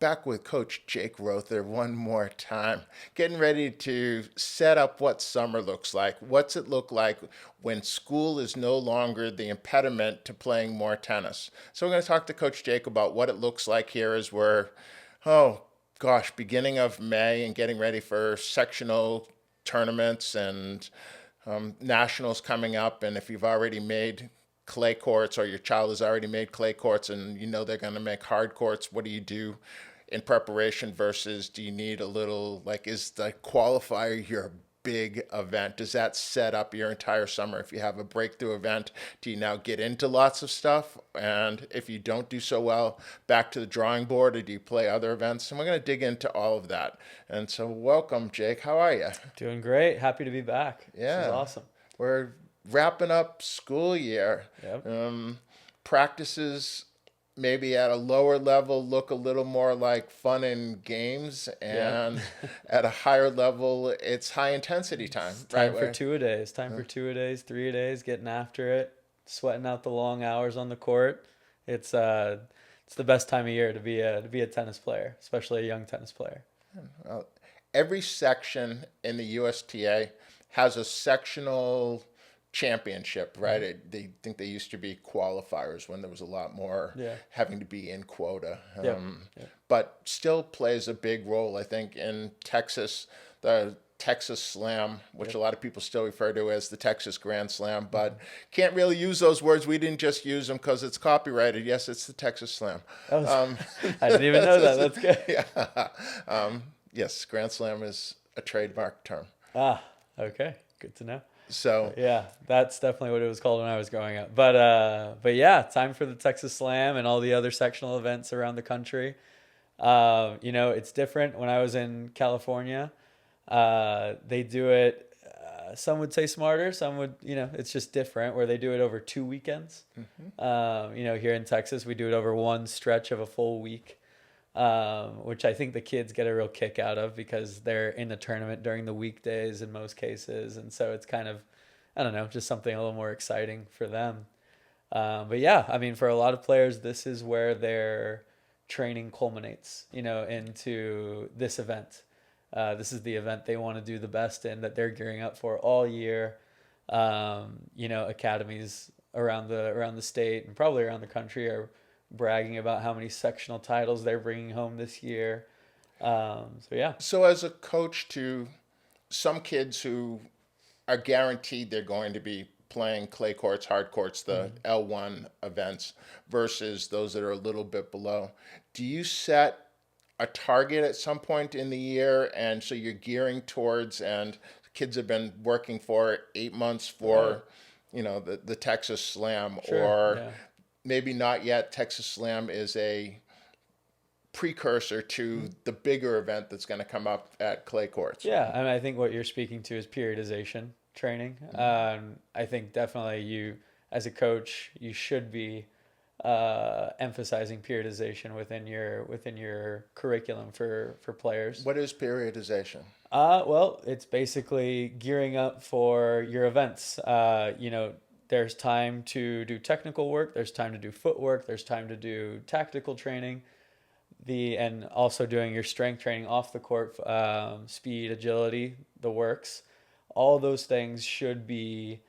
back with Coach Jake Rother one more time, getting ready to set up what summer looks like. What's it look like when school is no longer the impediment to playing more tennis? So we're going to talk to Coach Jake about what it looks like here as we're, oh gosh, beginning of May and getting ready for sectional tournaments and nationals coming up. And if you've already made clay courts or your child has already made clay courts and you know they're going to make hard courts, what do you do in preparation versus do you need a little, like, is the qualifier your big event? Does that set up your entire summer? If you have a breakthrough event, do you now get into lots of stuff? And if you don't do so well, back to the drawing board, or do you play other events? And we're going to dig into all of that. And so welcome, Jake. How are you? Doing great. Happy to be back. Yeah. This is awesome. We're wrapping up school year. Yep. Practices maybe at a lower level look a little more like fun and games, and at a higher level it's high intensity time. Time for two-a-days. Time for two-a-days, three-a-days, getting after it, sweating out the long hours on the court. It's the best time of year to be a tennis player, especially a young tennis player. Well, every section in the USTA has a sectional championship, right? They think they used to be qualifiers when there was a lot more having to be in quota. But still plays a big role, I think, in Texas, the Texas Slam, which a lot of people still refer to as the Texas Grand Slam, but can't really use those words. We didn't just use them because it's copyrighted. Yes, it's the Texas Slam. I didn't even know that. That's good. Yes, Grand Slam is a trademark term. Okay. Good to know. So yeah, that's definitely what it was called when I was growing up. But yeah, time for the Texas Slam and all the other sectional events around the country. It's different. When I was in California, they do it. Some would say smarter. Some would, it's just different where they do it over 2 weekends. Here in Texas, we do it over one stretch of a full week. Which I think the kids get a real kick out of because they're in the tournament during the weekdays in most cases. And so it's kind of, I don't know, just something a little more exciting for them. But yeah, I mean, for a lot of players, this is where their training culminates, into this event. This is the event they want to do the best in, that they're gearing up for all year. Academies around the state and probably around the country are bragging about how many sectional titles they're bringing home this year. So as a coach to some kids who are guaranteed they're going to be playing clay courts, hard courts, the L1 events, versus those that are a little bit below, do you set a target at some point in the year, and so you're gearing towards, and kids have been working for 8 months for the Texas Slam, maybe not yet. Texas Slam is a precursor to the bigger event that's going to come up at clay courts. Yeah, and I think what you're speaking to is periodization training. I think definitely you, as a coach, you should be emphasizing periodization within your curriculum for players. What is periodization? Well, it's basically gearing up for your events. There's time to do technical work. There's time to do footwork. There's time to do tactical training. And also doing your strength training off the court, speed, agility, the works. All those things should be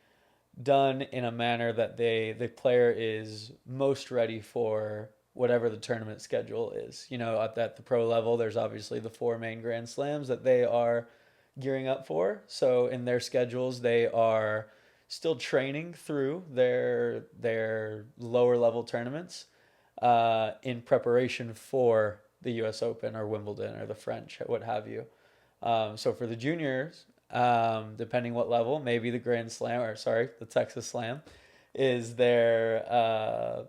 done in a manner that the player is most ready for whatever the tournament schedule is. At the pro level, there's obviously the 4 main Grand Slams that they are gearing up for. So in their schedules, they are still training through their lower level tournaments in preparation for the US Open or Wimbledon or the French, what have you. So for the juniors, depending what level, maybe the the Texas Slam is their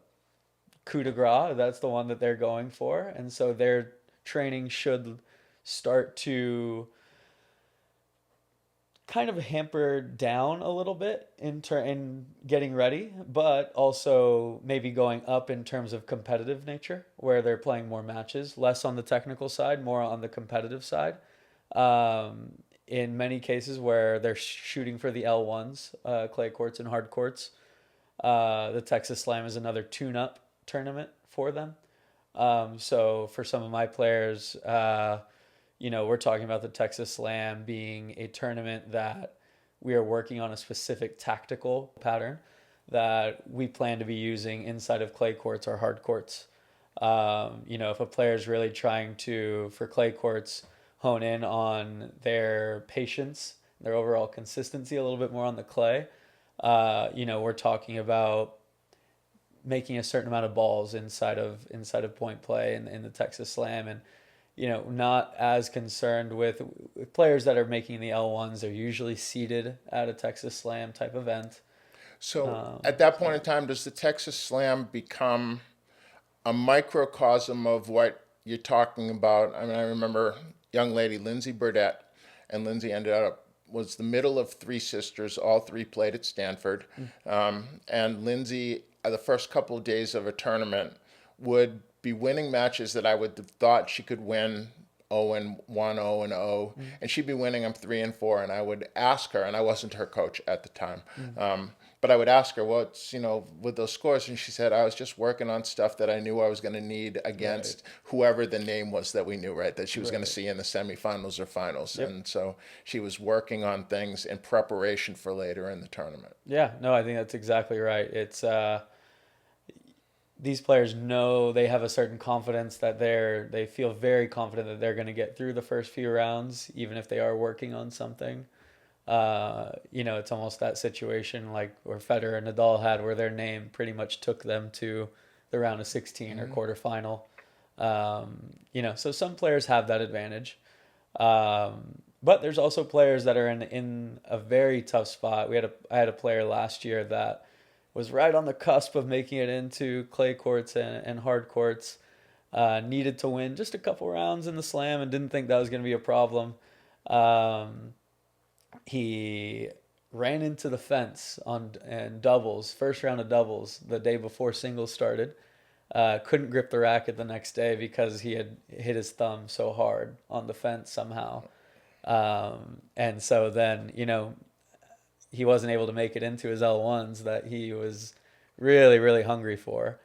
coup de grace. That's the one that they're going for. And so their training should start to kind of hamper down a little bit in getting ready, but also maybe going up in terms of competitive nature, where they're playing more matches, less on the technical side, more on the competitive side. In many cases where they're shooting for the L1s, clay courts and hard courts, the Texas Slam is another tune-up tournament for them. So for some of my players, we're talking about the Texas Slam being a tournament that we are working on a specific tactical pattern that we plan to be using inside of clay courts or hard courts. If a player is really trying to, for clay courts, hone in on their patience, their overall consistency a little bit more on the clay, we're talking about making a certain amount of balls inside of point play in the Texas Slam, and not as concerned with players that are making the L1s. They're usually seated at a Texas Slam type event. So at that point in time, does the Texas Slam become a microcosm of what you're talking about? I mean, I remember young lady Lindsay Burdett, and Lindsay ended up was the middle of three sisters. All three played at Stanford, and Lindsay, the first couple of days of a tournament, would be winning matches that I would have thought she could win 0-1, 0-0, and she'd be winning them 3-4. And I would ask her, and I wasn't her coach at the time, but I would ask her, what's, with those scores? And she said, I was just working on stuff that I knew I was going to need against whoever the name was that we knew, right, that she was going to see in the semifinals or finals. Yep. And so she was working on things in preparation for later in the tournament. Yeah, no, I think that's exactly right. It's these players know they have a certain confidence that they feel very confident that they're going to get through the first few rounds, even if they are working on something. It's almost that situation like where Federer and Nadal had, where their name pretty much took them to the round of 16 or quarterfinal. So some players have that advantage. But there's also players that are in a very tough spot. I had a player last year that was right on the cusp of making it into clay courts and hard courts. Needed to win just a couple rounds in the Slam and didn't think that was going to be a problem. He ran into the fence and doubles, first round of doubles, the day before singles started. Couldn't grip the racket the next day because he had hit his thumb so hard on the fence somehow. And so then, he wasn't able to make it into his L1s that he was really, really hungry for.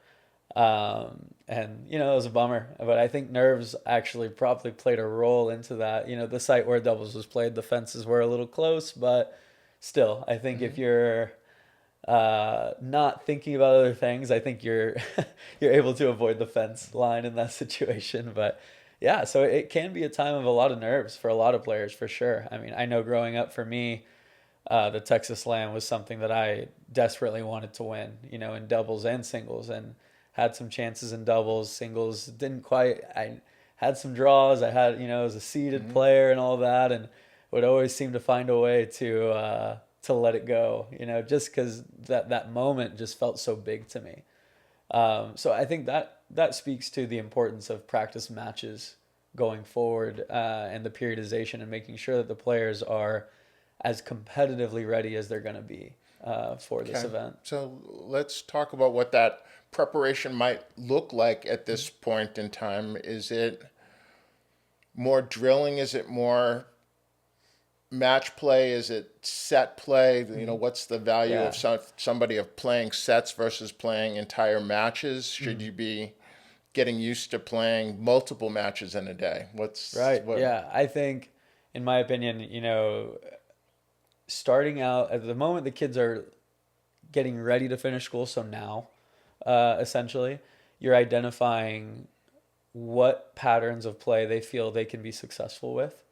It was a bummer, but I think nerves actually probably played a role into that. The site where doubles was played, the fences were a little close, but still, I think if you're not thinking about other things, I think you're you're able to avoid the fence line in that situation. But yeah, so it can be a time of a lot of nerves for a lot of players, for sure. I mean, I know growing up for me, the Texas Slam was something that I desperately wanted to win, in doubles and singles, and had some chances in doubles. Singles didn't quite. I had some draws. I had, as a seeded player and all that, and would always seem to find a way to let it go, just because that moment just felt so big to me. So I think that speaks to the importance of practice matches going forward, and the periodization and making sure that the players are as competitively ready as they're going to be for this event. So let's talk about what that preparation might look like at this point in time. Is it more drilling? Is it more match play? Is it set play? What's the value of somebody of playing sets versus playing entire matches? Should you be getting used to playing multiple matches in a day? Yeah, I think, in my opinion, starting out at the moment the kids are getting ready to finish school, so now, essentially, you're identifying what patterns of play they feel they can be successful with.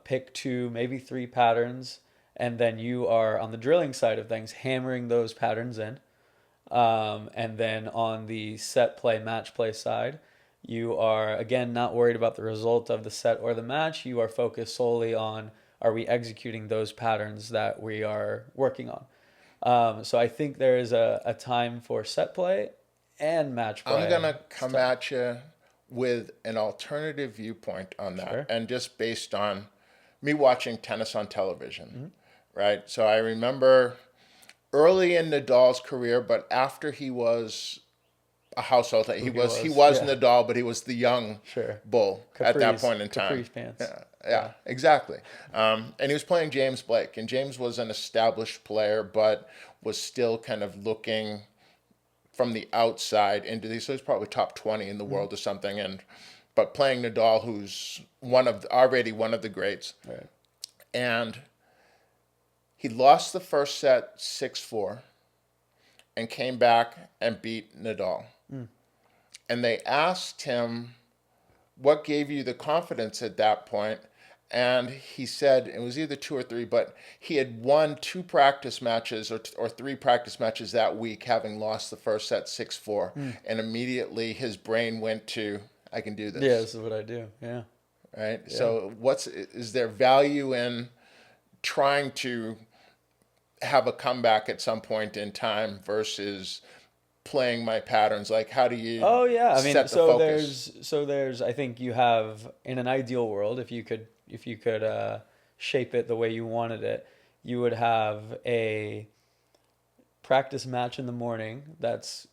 Pick 2, maybe 3 patterns, and then you are, on the drilling side of things, hammering those patterns in. And then on the set play, match play side, you are, again, not worried about the result of the set or the match. You are focused solely on, are we executing those patterns that we are working on? So I think there is a time for set play and match play. I'm going to come at you with an alternative viewpoint on that. Sure. And just based on me watching tennis on television, right? So I remember early in Nadal's career, but after he was a household, he was Nadal, but he was the young bull at that point in time. Capri pants. Yeah, exactly. And he was playing James Blake, and James was an established player, but was still kind of looking from the outside into these. So he's probably top 20 in the world or something. But playing Nadal, who's already one of the greats, Right. and he lost the first set 6-4 and came back and beat Nadal. And they asked him, what gave you the confidence at that point? And he said it was either 2 or 3, but he had won 2 practice matches or 3 practice matches that week, having lost the first set 6-4. And immediately his brain went to, I can do this. Yeah, this is what I do. Yeah. Right? Yeah. So is there value in trying to have a comeback at some point in time versus playing my patterns? Like, how do you I mean, set the focus? there's I think you have, in an ideal world, if you could shape it the way you wanted it, you would have a practice match in the morning that's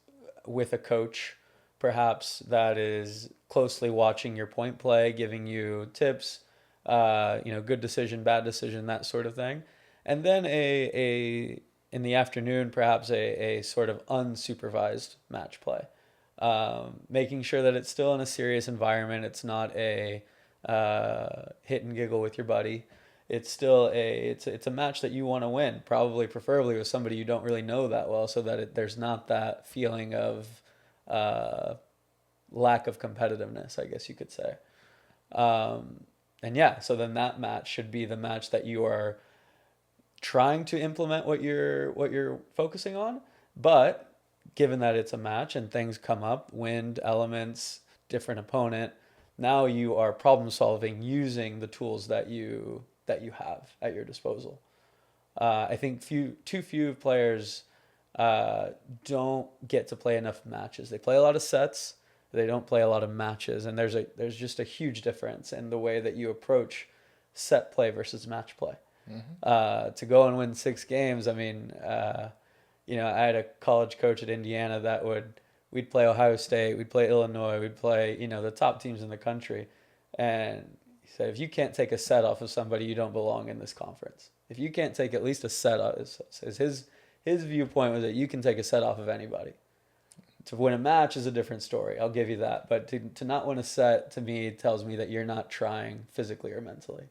with a coach, perhaps, that is closely watching your point play, giving you tips, good decision, bad decision, that sort of thing. And then in the afternoon, perhaps a sort of unsupervised match play, making sure that it's still in a serious environment. It's not a hit and giggle with your buddy. It's still it's a match that you want to win, probably preferably with somebody you don't really know that well, so that there's not that feeling of lack of competitiveness, I guess you could say. And yeah, so then that match should be the match that you are trying to implement what you're focusing on. But given that it's a match and things come up, wind, elements, different opponent, now you are problem solving using the tools that you have at your disposal. I think too few players don't get to play enough matches. They play a lot of sets, they don't play a lot of matches, and there's just a huge difference in the way that you approach set play versus match play. To go and win 6 games, I mean, I had a college coach at Indiana that we'd play Ohio State, we'd play Illinois, we'd play, the top teams in the country. And he said, if you can't take a set off of somebody, you don't belong in this conference. If you can't take at least a set off, his viewpoint was that you can take a set off of anybody. To win a match is a different story, I'll give you that. But to not win a set, to me, tells me that you're not trying physically or mentally.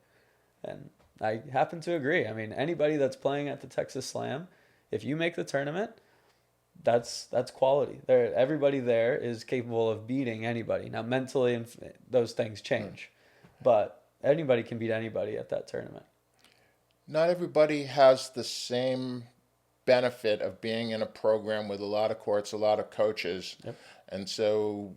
And I happen to agree. I mean, anybody that's playing at the Texas Slam, if you make the tournament, that's quality. Everybody there is capable of beating anybody. Now, mentally, and those things change, but anybody can beat anybody at that tournament. Not everybody has the same benefit of being in a program with a lot of courts, a lot of coaches. Yep. And so,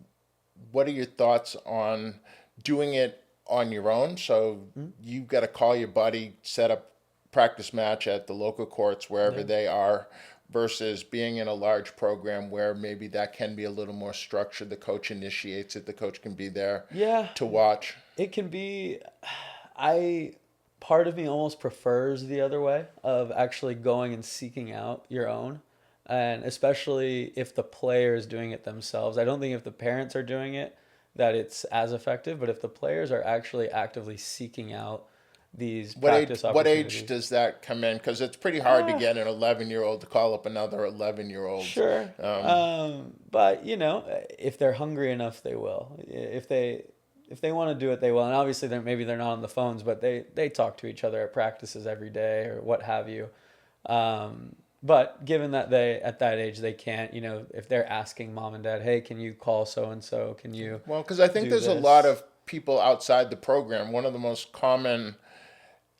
what are your thoughts on doing it on your own? So you've got to call your buddy, set up practice match at the local courts wherever they are, versus being in a large program where maybe that can be a little more structured. The coach initiates it. The coach can be there to watch. It can be. Part of me almost prefers the other way of actually going and seeking out your own. And especially if the player is doing it themselves. I don't think if the parents are doing it that it's as effective, but if the players are actually actively seeking out these practice opportunities. What age does that come in? Because it's pretty hard to get an 11-year-old to call up another 11-year-old. Sure. But, if they're hungry enough, they will. If they want to do it, they will. And obviously, maybe they're not on the phones, but they talk to each other at practices every day or what have you. But given that at that age, they can't, if they're asking mom and dad, hey, can you call so-and-so? Can you Well, because I think there's a lot of people outside the program. One of the most common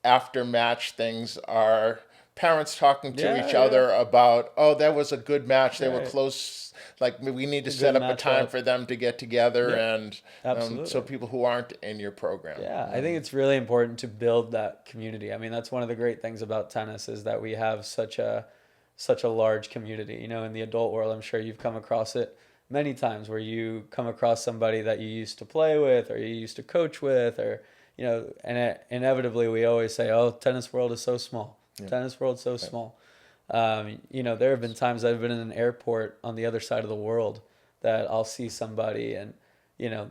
after-match things are parents talking to each other about, oh, that was a good match. They were close. Like, we need to set up a time for them to get together. And so people who aren't in your program. Yeah, I think it's really important to build that community. I mean, that's one of the great things about tennis is that we have such a large community. In the adult world, I'm sure you've come across it many times where you come across somebody that you used to play with or you used to coach with, or and inevitably we always say, oh, tennis world is so small. Tennis world's so small. There have been times I've been in an airport on the other side of the world that I'll see somebody and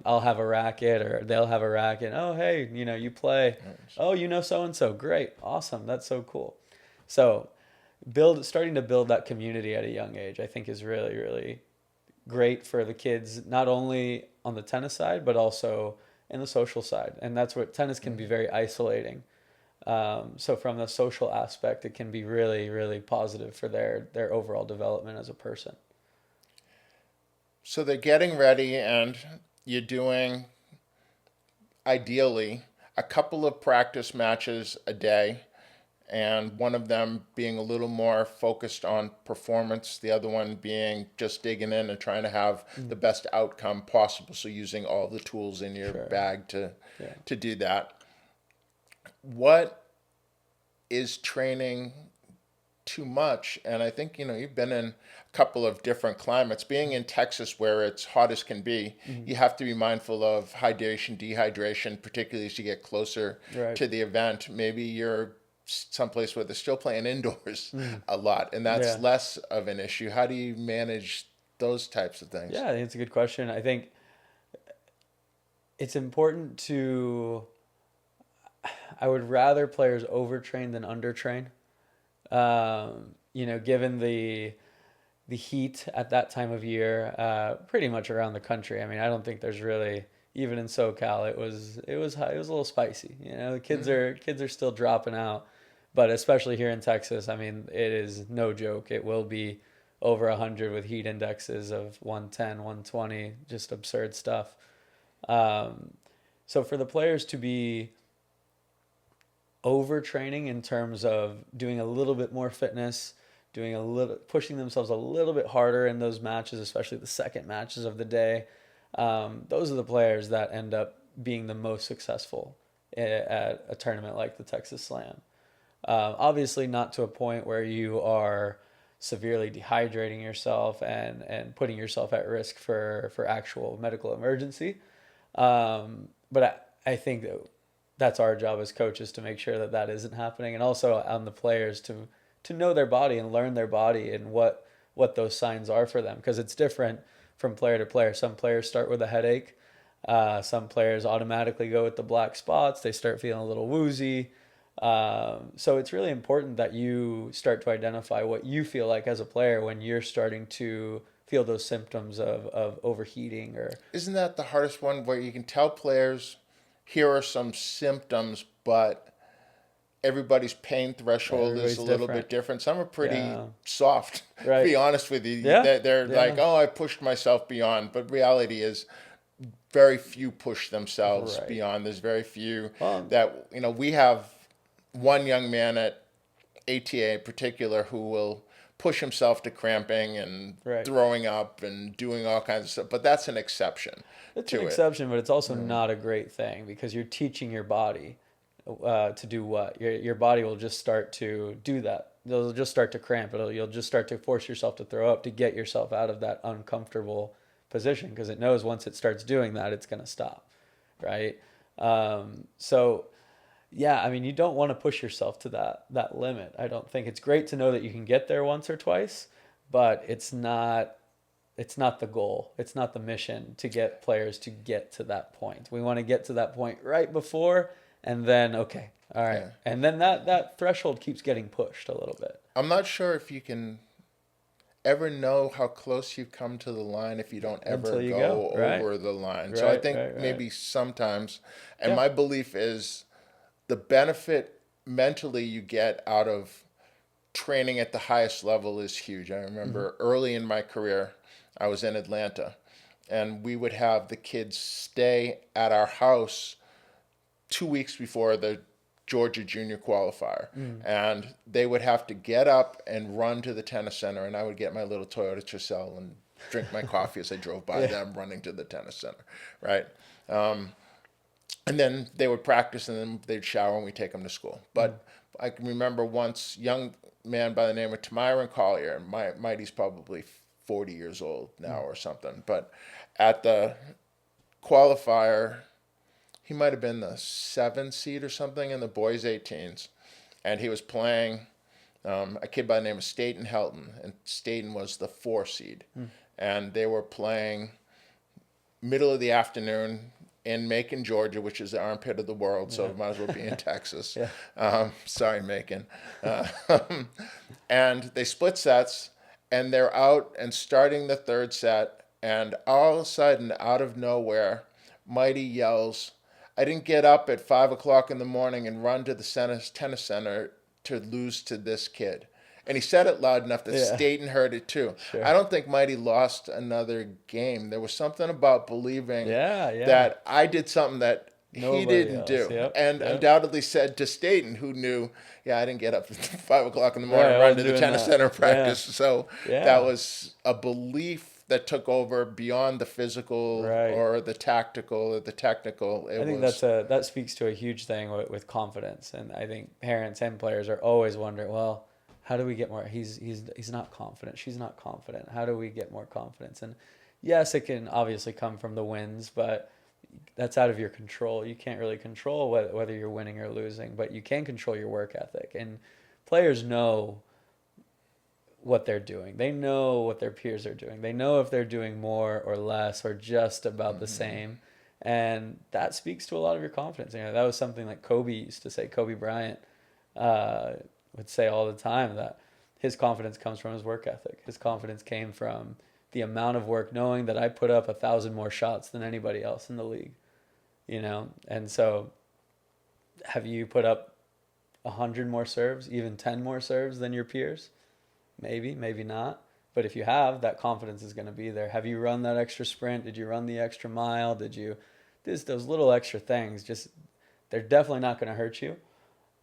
I'll have a racket or they'll have a racket. Oh, hey, you play. Oh, so-and-so. Great. Awesome. That's so cool. So starting to build that community at a young age, I think is really, really great for the kids, not only on the tennis side, but also in the social side. And that's what tennis can be very isolating. So from the social aspect, it can be really, really positive for their overall development as a person. So they're getting ready, and you're doing, ideally, a couple of practice matches a day, and one of them being a little more focused on performance, the other one being just digging in and trying to have the best outcome possible. So using all the tools in your Sure. bag to Yeah. do that. What is training too much? And I think, you've been in a couple of different climates. Being in Texas where it's hot as can be, you have to be mindful of hydration, dehydration, particularly as you get closer Right. to the event. Maybe you're someplace where they're still playing indoors a lot, and that's Yeah. less of an issue. How do you manage those types of things? Yeah, I think it's a good question. I think it's important to, I would rather players overtrain than undertrain. Given the heat at that time of year, pretty much around the country. I mean, I don't think there's really, even in SoCal, it was high, it was a little spicy. The kids are still dropping out, but especially here in Texas, I mean, it is no joke. It will be over 100 with heat indexes of 110, 120, just absurd stuff. So for the players to be overtraining in terms of doing a little bit more fitness, doing a little, pushing themselves a little bit harder in those matches, especially the second matches of the day. Those are the players that end up being the most successful at a tournament like the Texas Slam. Obviously, not to a point where you are severely dehydrating yourself and putting yourself at risk for actual medical emergency. But I think that's our job as coaches to make sure that that isn't happening, and also on the players to know their body and learn their body and what those signs are for them, because it's different from player to player. Some players start with a headache. Some players automatically go with the black spots. They start feeling a little woozy. So it's really important that you start to identify what you feel like as a player when you're starting to feel those symptoms of overheating or. Isn't that the hardest one, where you can tell players, here are some symptoms, but everybody's pain threshold is Everybody's a little different. bit different. Some are pretty Yeah. soft, to Right. be honest with you. Yeah. They're Yeah. like, oh, I pushed myself beyond. But reality is, very few push themselves Right. beyond. There's very few Well, that, we have one young man at ATA in particular who will push himself to cramping and right. throwing up and doing all kinds of stuff. But that's an exception It's an to it. exception, but it's also not a great thing because you're teaching your body to do what? Your body will just start to do that. It'll just start to cramp. You'll just start to force yourself to throw up to get yourself out of that uncomfortable position, because it knows once it starts doing that, it's going to stop, right? So, yeah, I mean, you don't want to push yourself to that limit. I don't think it's great to know that you can get there once or twice, but it's not the goal. It's not the mission to get players to get to that point. We want to get to that point right before, and then, okay, all right. Yeah. And then that threshold keeps getting pushed a little bit. I'm not sure if you can ever know how close you've come to the line if you don't ever Until you go go, right. over the line. So I Right, think right. maybe sometimes, and Yeah. my belief is the benefit mentally you get out of training at the highest level is huge. I remember early in my career, I was in Atlanta, and we would have the kids stay at our house 2 weeks before the Georgia Junior qualifier. And they would have to get up and run to the tennis center, and I would get my little Toyota Tercel and drink my coffee as I drove by them running to the tennis center, right? And then they would practice, and then they'd shower, and we'd take them to school. But I can remember once, young man by the name of Tamiron Collier, Mighty's probably 40 years old now or something, but at the qualifier, he might have been the 7 seed or something in the boys 18s, and he was playing a kid by the name of Staten Helton, and Staten was the 4 seed, and they were playing middle of the afternoon in Macon, Georgia, which is the armpit of the world, so it might as well be in Texas. Sorry, Macon. And they split sets, and they're out and starting the third set, and all of a sudden, out of nowhere, Mighty yells, "I didn't get up at 5 o'clock in the morning and run to the tennis center to lose to this kid." And he said it loud enough that Yeah, Staten heard it too. sure. I don't think Mighty lost another game. There was something about believing Yeah, yeah. that I did something that he Nobody didn't else. do, Yep, and yep. undoubtedly said to Staten, who knew, yeah, I didn't get up at 5 o'clock in the morning Right, and I run wasn't to the doing tennis that. center Yeah, practice. So that yeah. was a belief that took over beyond the physical Right. or the tactical or the technical. I It think was, that speaks to a huge thing with confidence, and I think parents and players are always wondering, well, how do we get more? He's not confident. She's not confident. How do we get more confidence? And yes, it can obviously come from the wins, but that's out of your control. You can't really control whether you're winning or losing, but you can control your work ethic. And players know what they're doing. They know what their peers are doing. They know if they're doing more or less or just about the same. And that speaks to a lot of your confidence. You know, that was something like Kobe used to say. Kobe Bryant uh, would say all the time that his confidence comes from his work ethic. His confidence came from the amount of work, knowing that I put up 1,000 more shots than anybody else in the league. You know, and so have you put up 100 more serves, even 10 more serves than your peers? Maybe, maybe not. But if you have, that confidence is going to be there. Have you run that extra sprint? Did you run the extra mile? Did you, those little extra things, just, they're definitely not going to hurt you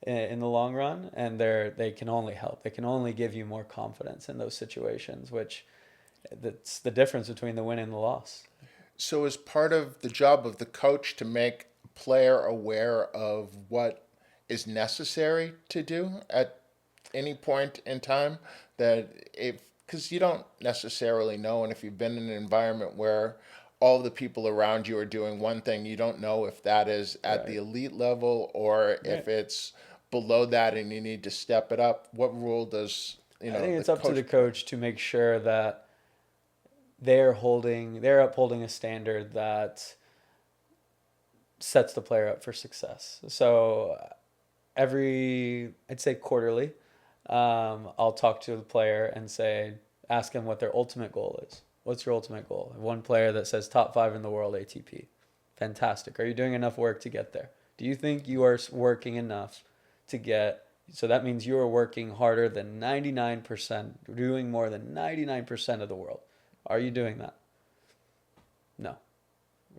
in the long run, and they can only help. They can only give you more confidence in those situations, which that's the difference between the win and the loss. so is part of the job of the coach to make a player aware of what is necessary to do at any point in time, that if, because you don't necessarily know, and if you've been in an environment where all the people around you are doing one thing, you don't know if that is at the Right. elite level or if Right. it's below that and you need to step it up. What role does, I think the it's up to coach the play? coach to make sure that they're upholding a standard that sets the player up for success. So I'd say quarterly, I'll talk to the player and say, ask them what their ultimate goal is. What's your ultimate goal? One player that says top 5 in the world ATP. Fantastic. Are you doing enough work to get there? Do you think you are working enough to get? So that means you are working harder than 99%, doing more than 99% of the world. Are you doing that? No,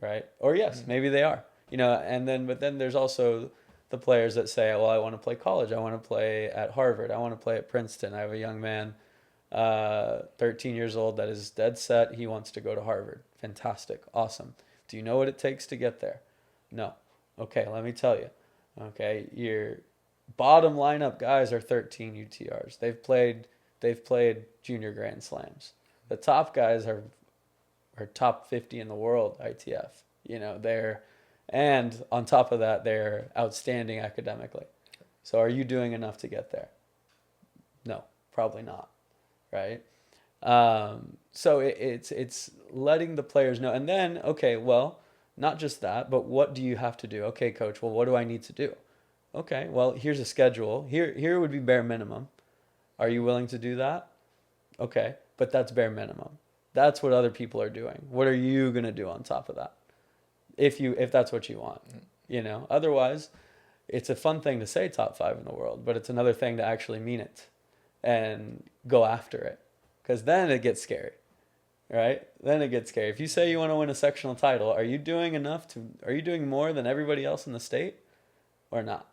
right? Or yes, maybe they are. You know, and then but then there's also the players that say, "Well, I want to play college. I want to play at Harvard. I want to play at Princeton." I have a young man, 13 years old, that is dead set. He wants to go to Harvard. Fantastic, awesome. Do you know what it takes to get there? No. Okay, let me tell you. Okay, your bottom lineup guys are 13 UTRs. They've played junior Grand Slams. The top guys are top 50 in the world ITF. You know, and on top of that, they're outstanding academically. So are you doing enough to get there? No, probably not, right? So it's letting the players know, and then okay, well, not just that, but what do you have to do? Okay, coach. Well, what do I need to do? Okay, well, here's a schedule. Here would be bare minimum. Are you willing to do that? Okay, but that's bare minimum. That's what other people are doing. What are you gonna do on top of that? If that's what you want, you know. Otherwise, it's a fun thing to say top 5 in the world, but it's another thing to actually mean it and go after it, because then it gets scary, right? Then it gets scary. If you say you want to win a sectional title, are you doing enough to? Are you doing more than everybody else in the state, or not?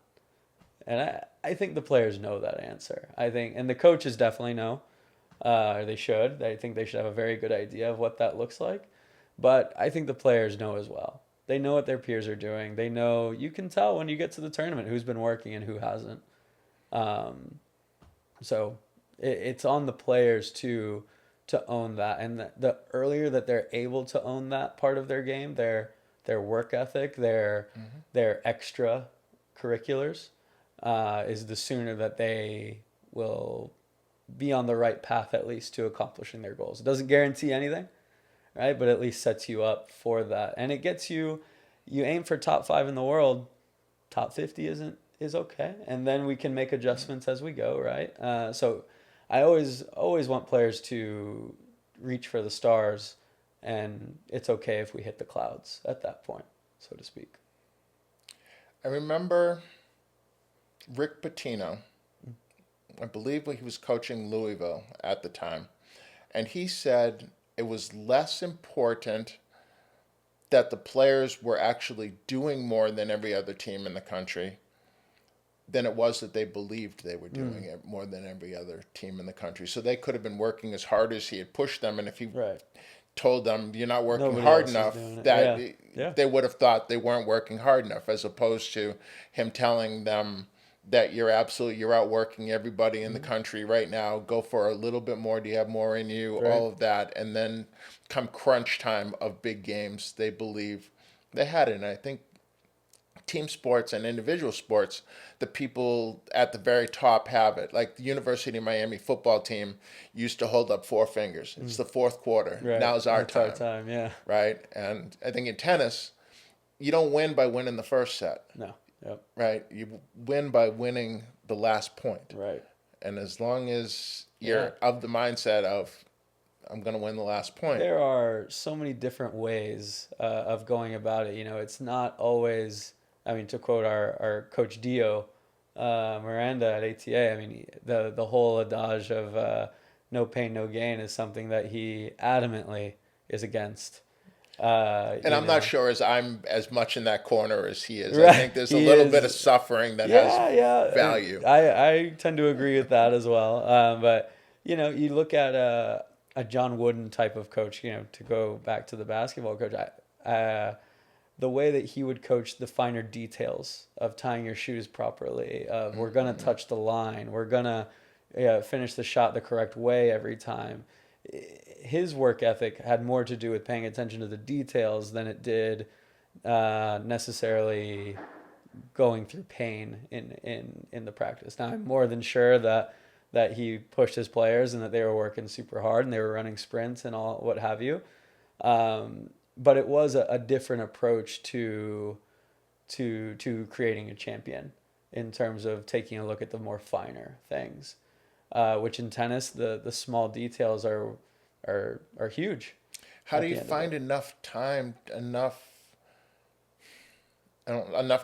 And I think the players know that answer. I think, and the coaches definitely know. Or they should. I think they should have a very good idea of what that looks like. But I think the players know as well. They know what their peers are doing. They know, you can tell when you get to the tournament who's been working and who hasn't. Um, so it's on the players to own that, and the earlier that they're able to own that part of their game, their work ethic, their extra curriculars, is the sooner that they will be on the right path, at least to accomplishing their goals. It doesn't guarantee anything, right? But at least sets you up for that, and it gets you. You aim for top 5 in the world. Top 50 is okay, and then we can make adjustments as we go, right? So I always want players to reach for the stars, and it's okay if we hit the clouds at that point, so to speak. I remember Rick Pitino. I believe he was coaching Louisville at the time, and he said it was less important that the players were actually doing more than every other team in the country than it was that they believed they were doing it more than every other team in the country. So they could have been working as hard as he had pushed them, and if he Right. told them you're not working Nobody hard else is enough, doing it. that Yeah. Yeah. they would have thought they weren't working hard enough, as opposed to him telling them that you're outworking everybody in the country right now. Go for a little bit more. Do you have more in you? Right. All of that, and then come crunch time of big games, they believe they had it. And I think team sports and individual sports, the people at the very top have it. Like the University of Miami football team used to hold up four fingers. It's the fourth quarter. Right. Now's our That's time. our time. Yeah. Right? And I think in tennis, you don't win by winning the first set. No. Yep. Right? You win by winning the last point. Right. And as long as you're of the mindset of, I'm going to win the last point. There are so many different ways of going about it. It's not always, I mean, to quote our coach Dio Miranda at ATA, I mean, the whole adage of no pain, no gain is something that he adamantly is against. And I'm not sure I'm as much in that corner as he is. Right. I think there's a little bit of suffering that has value. I tend to agree with that as well. But you look at a John Wooden type of coach. To go back to the basketball coach, the way that he would coach the finer details of tying your shoes properly, of we're gonna touch the line, we're gonna finish the shot the correct way every time. His work ethic had more to do with paying attention to the details than it did necessarily going through pain in the practice. Now, I'm more than sure that he pushed his players and that they were working super hard and they were running sprints and all what have you. But it was a different approach to creating a champion in terms of taking a look at the more finer things, which in tennis the small details are huge. How do you find enough time, enough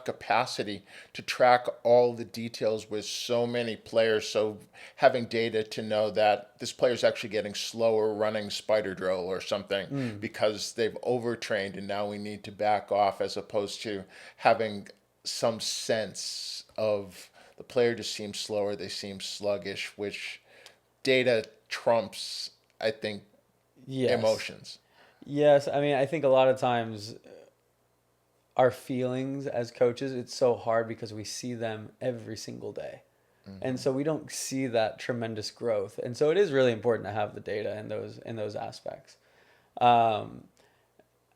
capacity to track all the details with so many players? So having data to know that this player's actually getting slower running spider drill or something because they've overtrained and now we need to back off, as opposed to having some sense of the player just seems slower, they seem sluggish, which data trumps, I think, emotions. Yes, I mean, I think a lot of times our feelings as coaches, it's so hard because we see them every single day. And so we don't see that tremendous growth. And so it is really important to have the data in those aspects.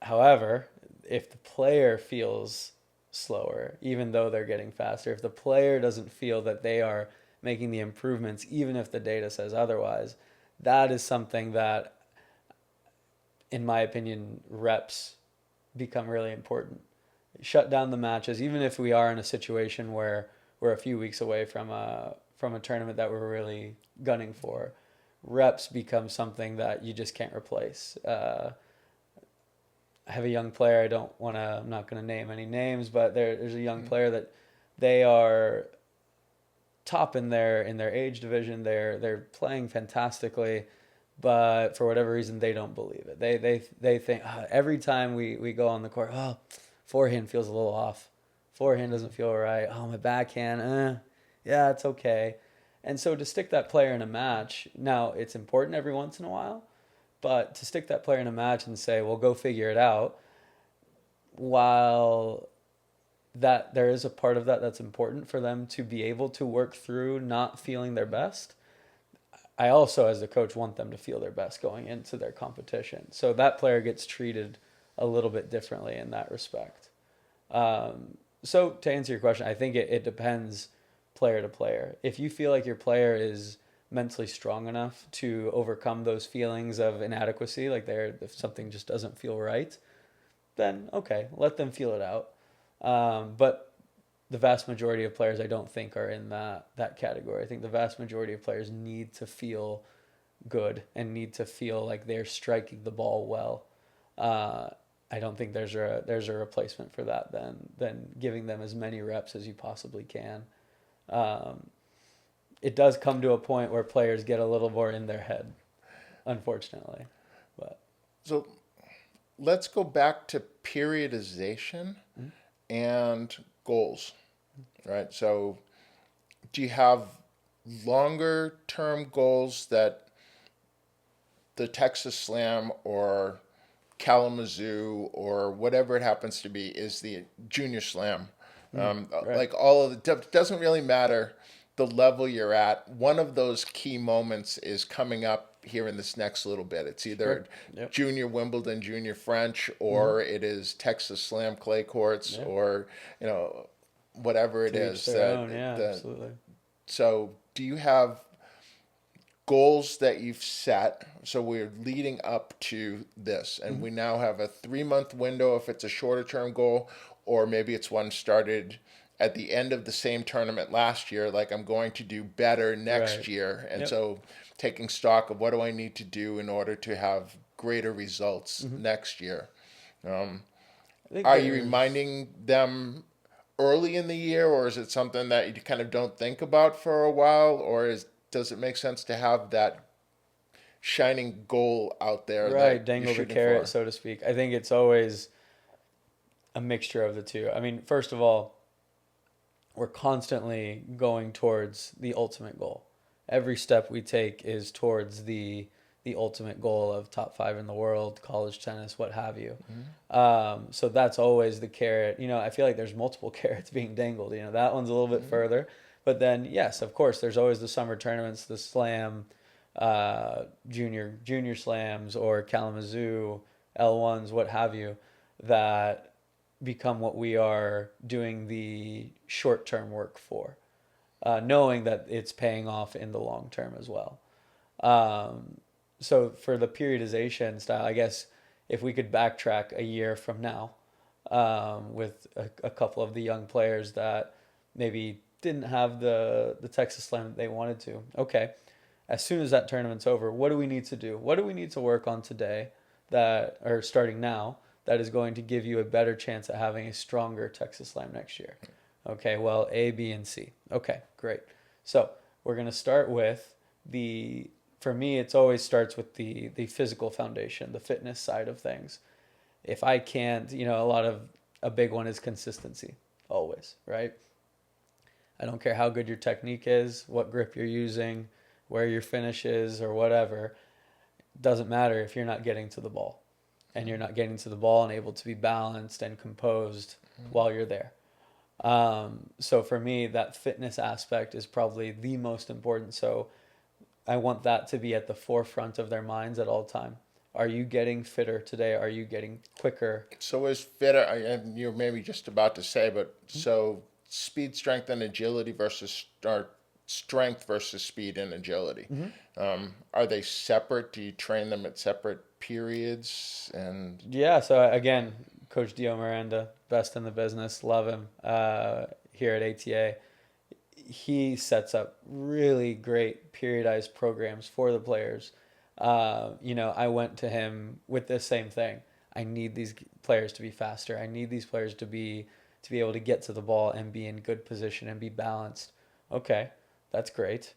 However, if the player feels slower, even though they're getting faster, if the player doesn't feel that they are making the improvements, even if the data says otherwise, that is something that, in my opinion, reps become really important. Shut down the matches, even if we are in a situation where we're a few weeks away from a tournament that we're really gunning for. Reps become something that you just can't replace. I have a young player. I'm not going to name any names, but there's a young player that they are top in their age division. They're playing fantastically, but for whatever reason they don't believe it. They think every time we go on the court, forehand feels a little off. Forehand doesn't feel right. Oh, my backhand, yeah, it's okay. And so to stick that player in a match, now it's important every once in a while, but to stick that player in a match and say, well, go figure it out, while that there is a part of that that's important for them to be able to work through not feeling their best, I also, as a coach, want them to feel their best going into their competition. So that player gets treated a little bit differently in that respect. So to answer your question, I think it depends player to player. If you feel like your player is mentally strong enough to overcome those feelings of inadequacy, like if something just doesn't feel right, then okay, let them feel it out. But the vast majority of players I don't think are in that category. I think the vast majority of players need to feel good and need to feel like they're striking the ball well. I don't think there's a replacement for that than giving them as many reps as you possibly can. It does come to a point where players get a little more in their head, unfortunately. But So let's go back to periodization mm, and goals, right? So do you have longer term goals that the Texas Slam or Kalamazoo or whatever it happens to be is the junior slam? right. Like all of it doesn't really matter the level you're at. One of those key moments is coming up here in this next little bit. It's Sure. either Yep. junior Wimbledon, junior French, Hmm. or it is Texas Slam clay courts, Yeah. or you know whatever it To each is their that own. Yeah, the absolutely. so do you have goals that you've set? So we're leading up to this, and Hmm. we now have a 3 month window if it's a shorter term goal, or maybe it's one started at the end of the same tournament last year, like I'm going to do better next Right. year. And Yep. so taking stock of what do I need to do in order to have greater results Hmm. next year. Um, I think are you there's reminding them early in the year, or is it something that you kind of don't think about for a while, or does it make sense to have that shining goal out there right, that you're dangle the shooting carrot, for? so to speak. I think it's always a mixture of the two. I mean, first of all, we're constantly going towards the ultimate goal. Every step we take is towards the ultimate goal of top five in the world, college tennis, what have you. Mm-hmm. So that's always the carrot. I feel like there's multiple carrots being dangled. That one's a little bit Mm-hmm. further, but then yes, of course, there's always the summer tournaments, the slam, junior slams, or Kalamazoo L1s, what have you, that become what we are doing the short term work for, knowing that it's paying off in the long term as well. Um, so for the periodization style, I guess if we could backtrack a year from now, with a couple of the young players that maybe didn't have the Texas Slam that they wanted to. Okay, as soon as that tournament's over, what do we need to do? What do we need to work on today that, or starting now, that is going to give you a better chance at having a stronger Texas Slam next year? Okay, well, A, B, and C. Okay, great. So we're going to start with the, for me, it's always starts with the physical foundation, the fitness side of things. If I can't, a big one is consistency, always, right? I don't care how good your technique is, what grip you're using, where your finish is, or whatever. It doesn't matter if you're not getting to the ball. And you're not getting to the ball and able to be balanced and composed while you're there. So for me, that fitness aspect is probably the most important. So I want that to be at the forefront of their minds at all time. Are you getting fitter today? Are you getting quicker? So is fitter, and you're maybe just about to say, but so speed, strength, and agility versus or strength versus speed and agility. Mm-hmm. Are they separate? Do you train them at separate periods? And Yeah, so again, Coach Dio Miranda, best in the business, love him, here at ATA. He sets up really great periodized programs for the players. I went to him with the same thing. I need these players to be faster. I need these players to be able to get to the ball and be in good position and be balanced. Okay, that's great.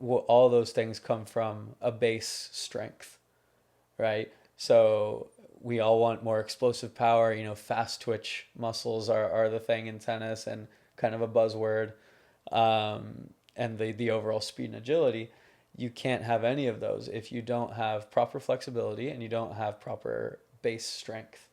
Well, all those things come from a base strength, right? So we all want more explosive power. Fast twitch muscles are the thing in tennis and kind of a buzzword. And the overall speed and agility. You can't have any of those if you don't have proper flexibility and you don't have proper base strength,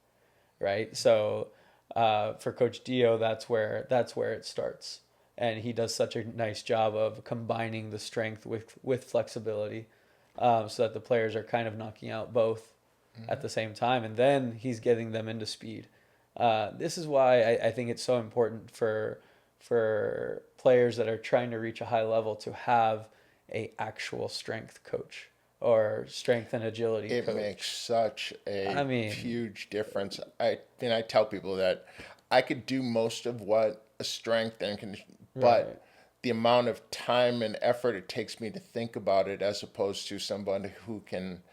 right? So for Coach Dio, that's where it starts, and he does such a nice job of combining the strength with flexibility, so that the players are kind of knocking out both at the same time, and then he's getting them into speed. This is why I think it's so important for players that are trying to reach a high level to have a actual strength coach or strength and agility it makes coach. such I a mean, huge difference. I tell people that I could do most of what a strength and can, right. but the amount of time and effort it takes me to think about it as opposed to somebody who can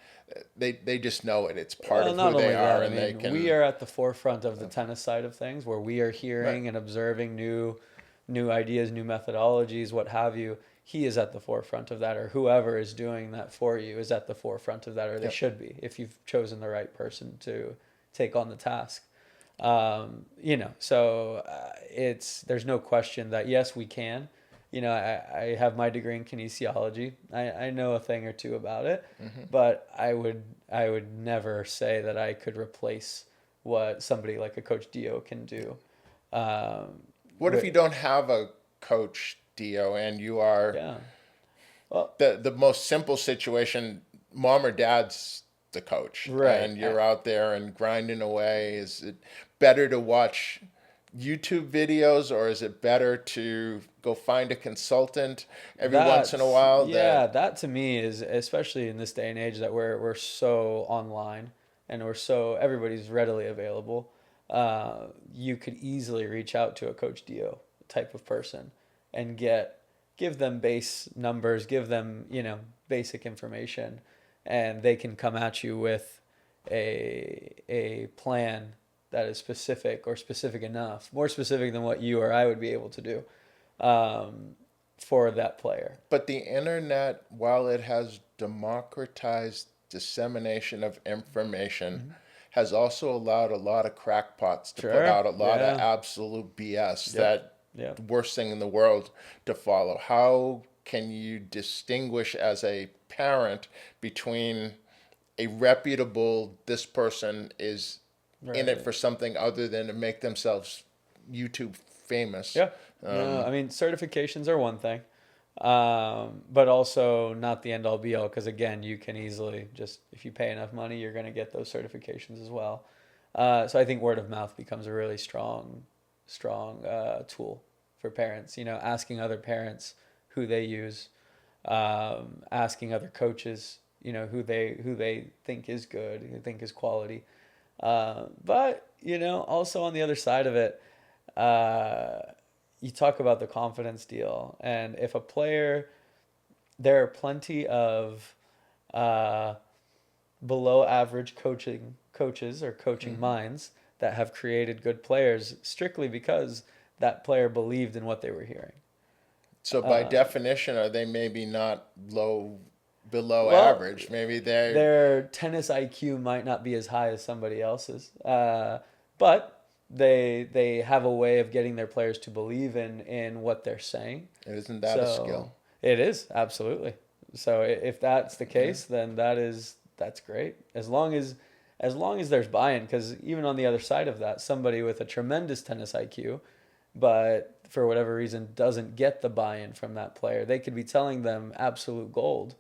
they just know it. It's part Well, of who not they only are, that, I and they mean, we can. are at the forefront of the tennis side of things where we are Right. hearing and observing new ideas, new methodologies, what have you. He is at the forefront of that, or whoever is doing that for you is at the forefront of that, or they Yep. should be if you've chosen the right person to take on the task. It's there's no question that yes, we can. I have my degree in kinesiology. I know a thing or two about it, Hmm. but I would never say that I could replace what somebody like a Coach Dio can do. Um, What if with you don't have a coach, Dio, and you are yeah, well, the most simple situation? Mom or dad's the coach, right. and you're out there and grinding away. Is it better to watch YouTube videos, or is it better to go find a consultant every once in a That's while? yeah, That that to me is especially in this day and age that we're so online and we're so everybody's readily available. You could easily reach out to a Coach Dio type of person and give them base numbers, give them, basic information, and they can come at you with a plan that is specific or specific enough, more specific than what you or I would be able to do. Um, for that player. But the internet, while it has democratized dissemination of information, Mhm. has also allowed a lot of crackpots to put Sure. out a lot of Yeah. absolute BS Yep. that Yep. the worst thing in the world to follow. How can you distinguish as a parent between a reputable, this person is in it Right. for something other than to make themselves YouTube famous? Yeah. No, I mean certifications are one thing, but also not the end all be all because again, you can easily just if you pay enough money, you're going to get those certifications as well. So I think word of mouth becomes a really strong tool for parents. Asking other parents who they use, asking other coaches, who they think is good, who think is quality. But also on the other side of it, uh, you talk about the confidence deal, and if a player, there are plenty of uh, below average coaches or coaching Mhm. minds that have created good players strictly because that player believed in what they were hearing. So by Uh, definition, are they maybe not below well, average? Maybe they're their tennis IQ might not be as high as somebody else's, but they have a way of getting their players to believe in what they're saying. isn't that a skill? So it is absolutely. So if that's the Yeah. case, then that's great. As long as there's buy-in, because even on the other side of that, somebody with a tremendous tennis IQ, but for whatever reason doesn't get the buy-in from that player, they could be telling them absolute gold,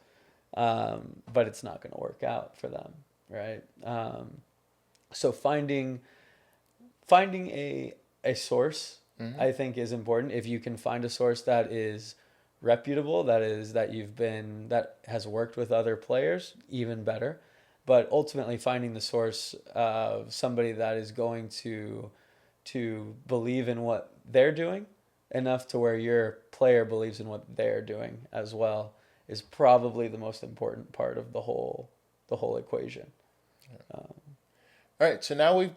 but it's not going to work out for them, right? So finding a source, Hmm. I think, is important. If you can find a source that is reputable, that has worked with other players, even better. But ultimately, finding the source of somebody that is going to believe in what they're doing enough to where your player believes in what they're doing as well is probably the most important part of the whole equation. Um, All right, so now we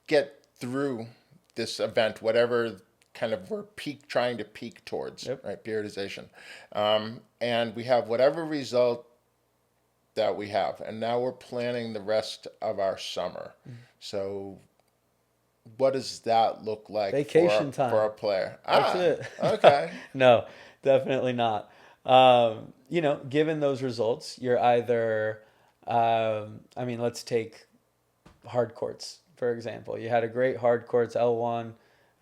get through this event, whatever kind of we're trying to peak towards, yep. right? Periodization, and we have whatever result that we have, and now we're planning the rest of our summer. So, what does that look like Vacation for time. a player? That's Ah, it. okay. No, definitely not. Given those results, you're either, let's take hard courts, for example. You had a great hard courts L1.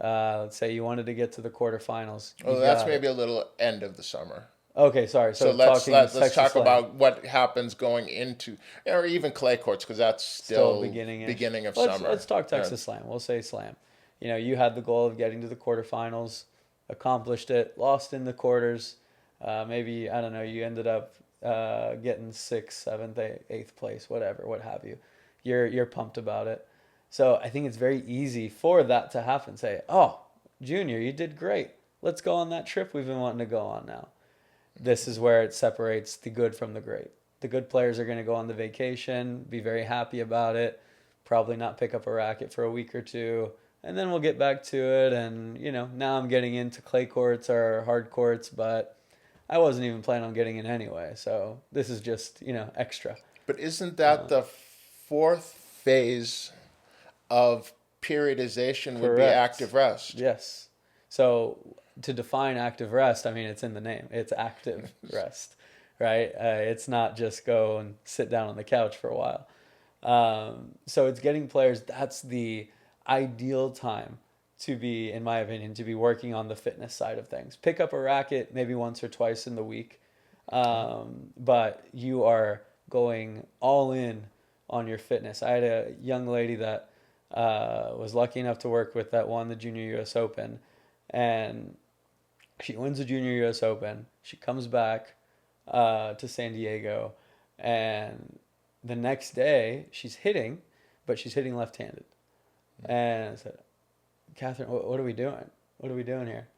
Let's say you wanted to get to the quarterfinals. You Well, that's got it. maybe a little end of the summer. Okay, sorry. So So talking let's Texas talk Slam, about what happens going into, or even clay courts, because that's still still beginning-ish. beginning of Let's summer. talk Texas Slam. We'll say Slam. You had the goal of getting to the quarterfinals, accomplished it, lost in the quarters. Maybe I don't know. You ended up getting sixth, seventh, eighth place, whatever, what have you. You're pumped about it. So I think it's very easy for that to happen. Say, oh, Junior, you did great. Let's go on that trip we've been wanting to go on now. This is where it separates the good from the great. the good players are going to go on the vacation, be very happy about it, probably not pick up a racket for a week or two, and then we'll get back to it. And, now I'm getting into clay courts or hard courts, but I wasn't even planning on getting in anyway. So this is just, extra. But isn't that the fourth phase of periodization would be Correct. active rest? Yes. So to define active rest, I mean, it's in the name. It's active rest, right? It's not just go and sit down on the couch for a while. So it's getting players, that's the ideal time to be, in my opinion, to be working on the fitness side of things. Pick up a racket maybe once or twice in the week, but you are going all in on your fitness. I had a young lady that was lucky enough to work with that won the Junior US Open, and she wins the Junior US Open. She comes back to San Diego, and the next day she's hitting, but she's hitting left-handed. And I said, Catherine, what are we doing? What are we doing here?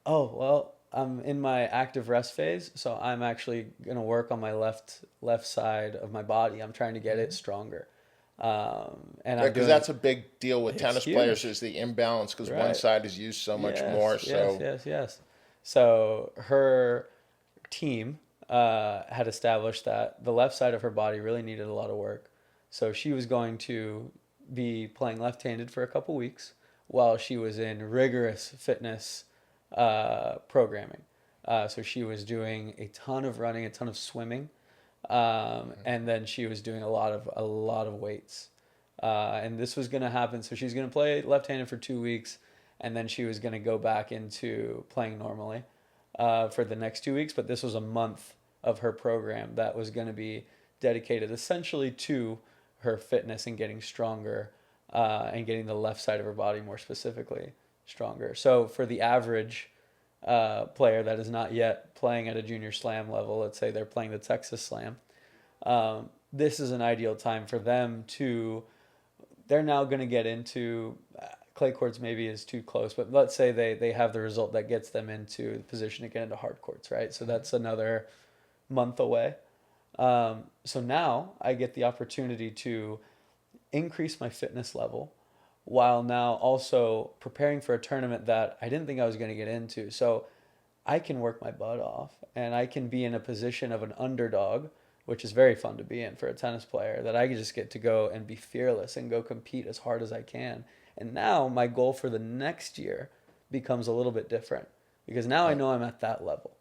Oh, well, I'm in my active rest phase, so I'm actually going to work on my left side of my body. I'm trying to get it stronger. And Because that's a big deal with tennis huge. players is the imbalance because one Right. side is used so much more. So Yes. So her team had established that the left side of her body really needed a lot of work. So she was going to be playing left-handed for a couple weeks while she was in rigorous fitness programming. So she was doing a ton of running, a ton of swimming, and then she was doing a lot of weights. And this was going to happen. So she's going to play left-handed for 2 weeks, and then she was going to go back into playing normally for the next 2 weeks. But this was a month of her program that was going to be dedicated essentially to her fitness and getting stronger, and getting the left side of her body more specifically stronger. So for the average player that is not yet playing at a junior slam level, let's say they're playing the Texas Slam, this is an ideal time for them to, they're now going to get into, clay courts maybe is too close, but let's say they have the result that gets them into the position to get into hard courts, right? So that's another month away. So now I get the opportunity to increase my fitness level while now also preparing for a tournament that I didn't think I was going to get into. So I can work my butt off and I can be in a position of an underdog, which is very fun to be in for a tennis player, that I can just get to go and be fearless and go compete as hard as I can. And now my goal for the next year becomes a little bit different because now I know I'm at that level.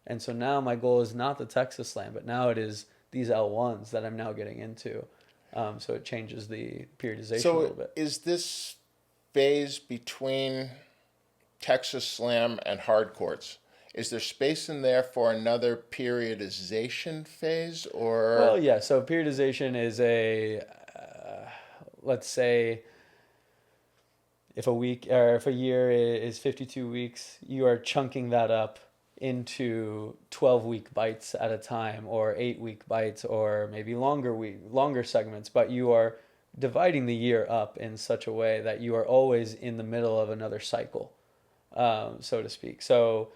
And so now my goal is not the Texas Slam, but now it is these L1s that I'm now getting into. So it changes the periodization a little bit. So is this phase between Texas Slam and hard courts, is there space in there for another periodization phase or? Well, yeah. So periodization is let's say, if a week or if a year is 52 weeks, you are chunking that up into 12-week bites at a time, or 8-week bites, or maybe longer segments, but you are dividing the year up in such a way that you are always in the middle of another cycle, so to speak. So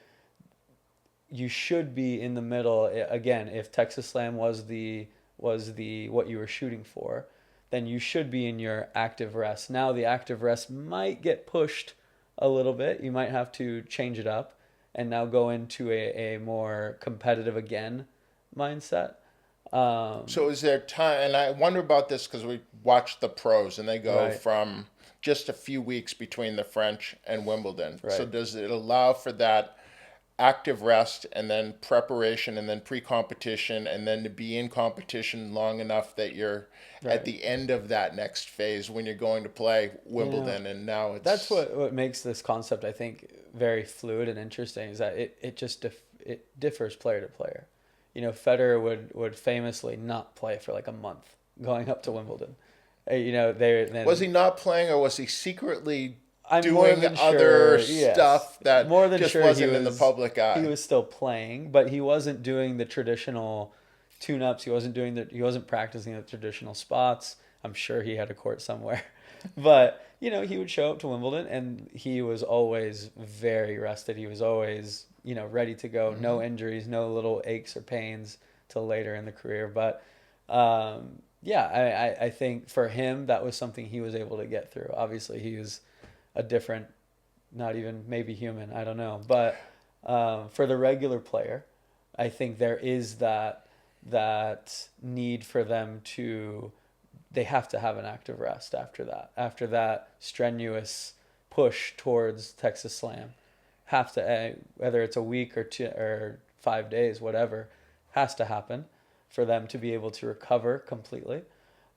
you should be in the middle. Again, if Texas Slam was the what you were shooting for, then you should be in your active rest. Now the active rest might get pushed a little bit. You might have to change it up and now go into a more competitive again mindset. So is there time, and I wonder about this because we watch the pros and they go Right. from just a few weeks between the French and Wimbledon. Right. So does it allow for that active rest and then preparation and then pre-competition and then to be in competition long enough that you're Right. at the end of that next phase when you're going to play Wimbledon? And now it's That's what makes this concept, I think, very fluid and interesting, is that it just it differs player to player. Federer would famously not play for like a month going up to Wimbledon. Was he not playing or was he secretly I'm more doing than other sure, yes. stuff that More than just sure wasn't in the public eye? He was still playing, but he wasn't doing the traditional tune-ups. He wasn't practicing the traditional spots. I'm sure he had a court somewhere. But, he would show up to Wimbledon and he was always very rested. He was always, ready to go. No injuries, no little aches or pains till later in the career. But yeah, I think for him that was something he was able to get through. Obviously, he was a different, not even maybe human, I don't know. But for the regular player, I think there is that need for them to, they have to have an active rest after that strenuous push towards Texas Slam. Have to, whether it's a week or 5 days, whatever, has to happen for them to be able to recover completely.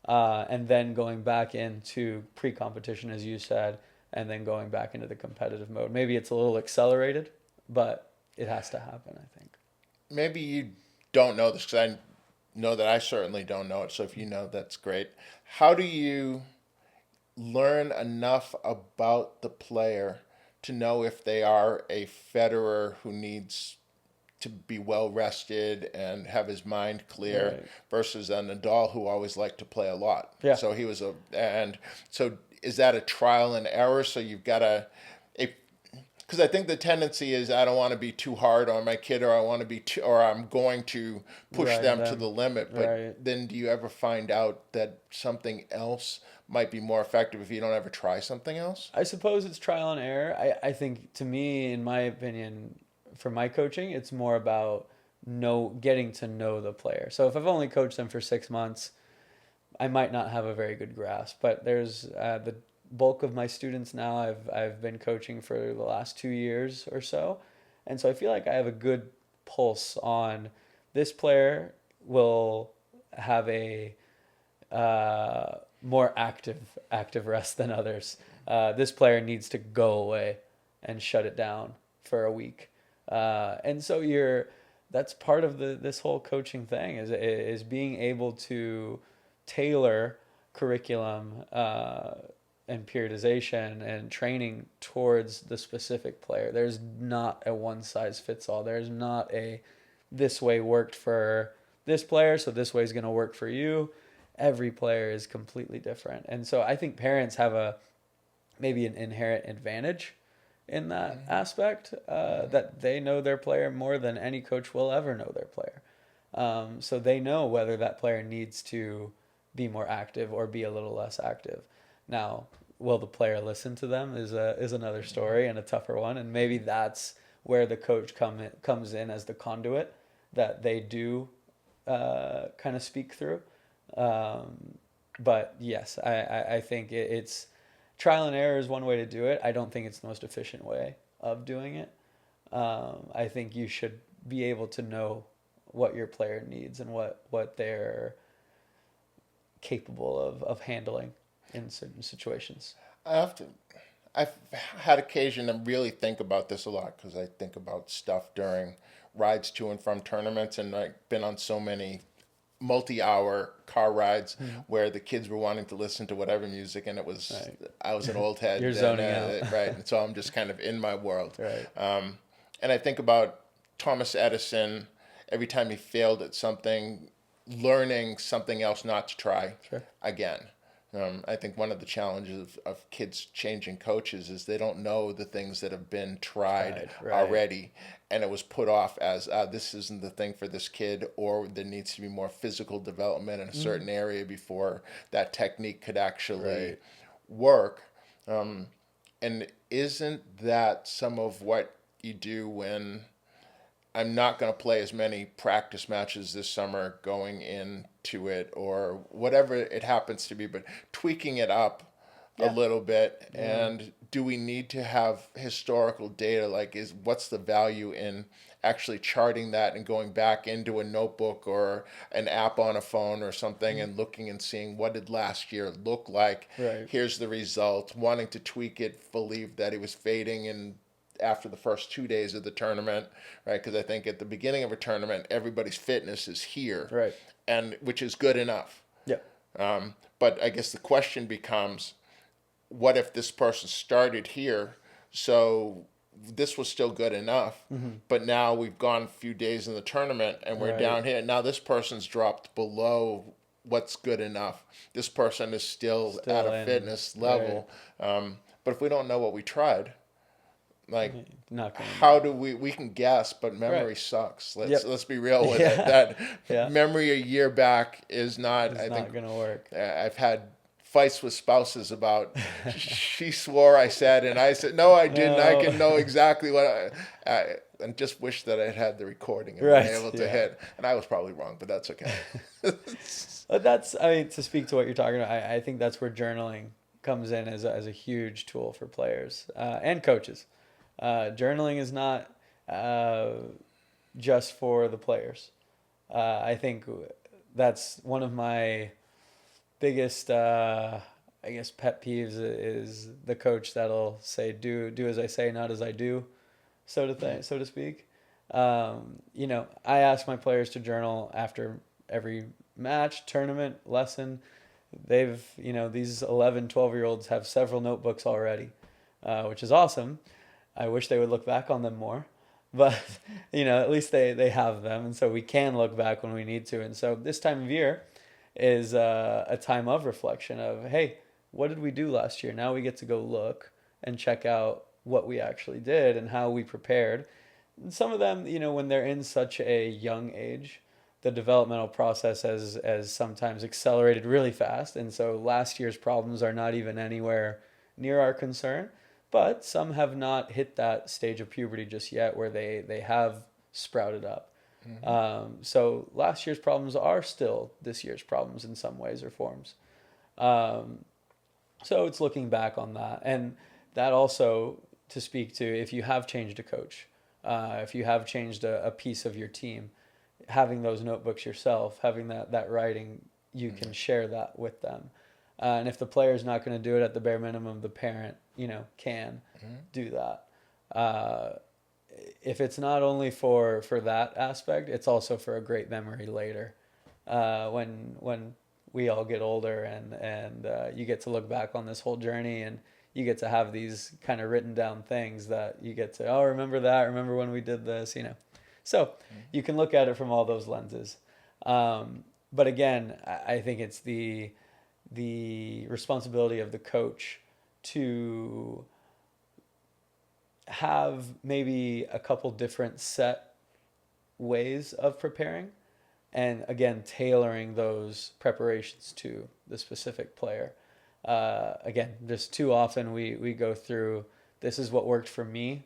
And then going back into pre-competition, as you said, and then going back into the competitive mode. Maybe it's a little accelerated, but it has to happen, I think. Maybe you don't know this because I know that I certainly don't know it. So if you know, that's great. How do you learn enough about the player to know if they are a Federer who needs to be well rested and have his mind clear Right. versus a Nadal who always liked to play a lot? Yeah. So he was and so is that a trial and error? So you've got to, because I think the tendency is I don't want to be too hard on my kid, or I want to be too, or I'm going to push them to the limit. But Right. then do you ever find out that something else might be more effective if you don't ever try something else? I suppose it's trial and error. I think, to me, in my opinion, for my coaching, it's more about getting to know the player. So if I've only coached them for 6 months, I might not have a very good grasp. But there's the bulk of my students now. I've been coaching for the last 2 years or so, and so I feel like I have a good pulse on this player will have a more active rest than others. This player needs to go away and shut it down for a week, and so that's part of this whole coaching thing is being able to tailor curriculum and periodization and training towards the specific player. There's not a one size fits all. There's not a this way worked for this player, so this way is going to work for you. Every player is completely different. And so I think parents have maybe an inherent advantage in that aspect, that they know their player more than any coach will ever know their player. So they know whether that player needs to be more active or be a little less active. Now, will the player listen to them is another story and a tougher one, and maybe that's where the coach comes in as the conduit that they do kind of speak through. But yes, I think it's trial and error is one way to do it. I don't think it's the most efficient way of doing it. I think you should be able to know what your player needs and what they're capable of handling in certain situations. I've had occasion to really think about this a lot because I think about stuff during rides to and from tournaments, and I've been on so many multi-hour car rides where the kids were wanting to listen to whatever music, and it was I was an old head. You're zoning out. Right, and so I'm just kind of in my world. Right. And I think about Thomas Edison every time he failed at something, learning something else not to try again. I think one of the challenges of kids changing coaches is they don't know the things that have been tried already, and it was put off as this isn't the thing for this kid, or there needs to be more physical development in a certain area before that technique could actually work. And isn't that some of what you do when I'm not going to play as many practice matches this summer going into it, or whatever it happens to be, but tweaking it up a little bit? And do we need to have historical data? Like, what's the value in actually charting that and going back into a notebook or an app on a phone or something and looking and seeing what did last year look like? Right. Here's the result. Wanting to tweak it, believe that he was fading and after the first 2 days of the tournament, right? Because I think at the beginning of a tournament, everybody's fitness is here, Right. and which is good enough. Yeah. But I guess the question becomes, what if this person started here, so this was still good enough, but now we've gone a few days in the tournament and we're down here. Now this person's dropped below what's good enough. This person is still at a fitness level. But if we don't know what we tried, Like, Not going how to. do we can guess, but Right. memory sucks. Yep. Let's be real with it. Yeah. That Yeah. memory a year back is not. It's I think not going to work. I've had fights with spouses about she swore I said, and I said no, I didn't. I No. can know exactly what I and just wish that I'd had the recording and been Right. able to Yeah. hit. And I was probably wrong, but that's okay. But that's, I mean, to speak to what you're talking about, I think that's where journaling comes in as a huge tool for players and coaches. Journaling is not uh, just for the players. I think that's one of my biggest, I guess, pet peeves is the coach that'll say, "Do as I say, not as I do," so to speak. I ask my players to journal after every match, tournament, lesson. These 11, 12-year-olds have several notebooks already, which is awesome. I wish they would look back on them more, but at least they have them, and so we can look back when we need to. And so this time of year is a time of reflection of, hey, what did we do last year? Now we get to go look and check out what we actually did and how we prepared. And some of them, when they're in such a young age, the developmental process has sometimes accelerated really fast. And so last year's problems are not even anywhere near our concern. But some have not hit that stage of puberty just yet where they have sprouted up. So last year's problems are still this year's problems in some ways or forms. Um, so it's looking back on that. And that also to speak to if you have changed a coach, if you have changed a piece of your team, having those notebooks yourself, having that writing, you can share that with them. And if the player's not going to do it at the bare minimum, the parent, can do that. If it's not only for that aspect, it's also for a great memory later, when we all get older and you get to look back on this whole journey and you get to have these kind of written down things that you get to, remember that, remember when we did this. So you can look at it from all those lenses. But again, I think it's the responsibility of the coach to have maybe a couple different set ways of preparing, and again tailoring those preparations to the specific player. Again, just too often we go through, this is what worked for me,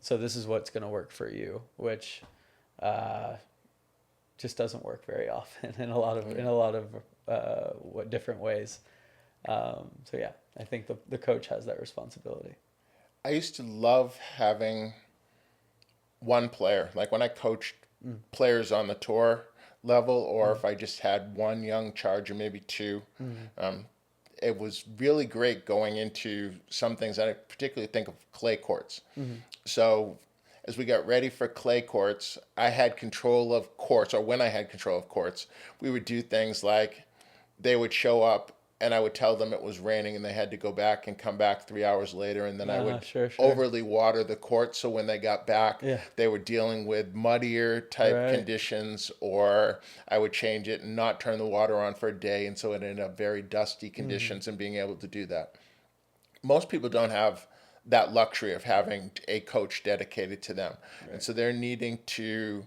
so this is what's going to work for you, which just doesn't work very often in a lot of what different ways. So yeah, I think the coach has that responsibility. I used to love having one player. Like when I coached players on the tour level, or if I just had one young charger, maybe two, it was really great going into some things. I particularly think of clay courts. So as we got ready for clay courts, I had control of courts, or when I had control of courts, we would do things like they would show up and I would tell them it was raining and they had to go back and come back 3 hours later. And then I would Sure. overly water the court. So when they got back, Yeah. they were dealing with muddier type Right. conditions, or I would change it and not turn the water on for a day. And so it ended up very dusty conditions and being able to do that. Most people don't have that luxury of having a coach dedicated to them. Right. And so they're needing to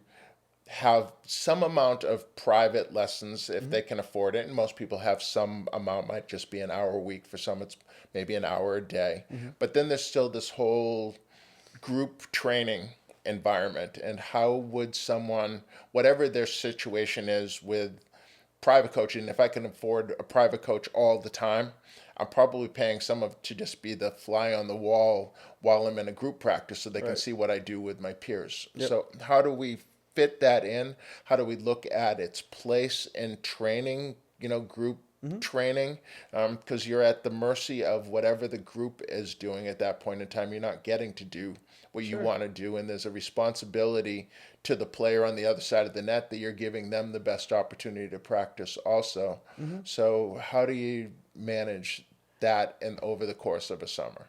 have some amount of private lessons if they can afford it. And most people have some amount, might just be an hour a week. For some, it's maybe an hour a day. But then there's still this whole group training environment. And how would someone, whatever their situation is with private coaching, if I can afford a private coach all the time, I'm probably paying some of to just be the fly on the wall while I'm in a group practice so they can see what I do with my peers. Yep. So how do we fit that in? How do we look at its place in training, group training? Because you're at the mercy of whatever the group is doing at that point in time. You're not getting to do what you want to do, and there's a responsibility to the player on the other side of the net that you're giving them the best opportunity to practice also. So how do you manage that over the course of a summer?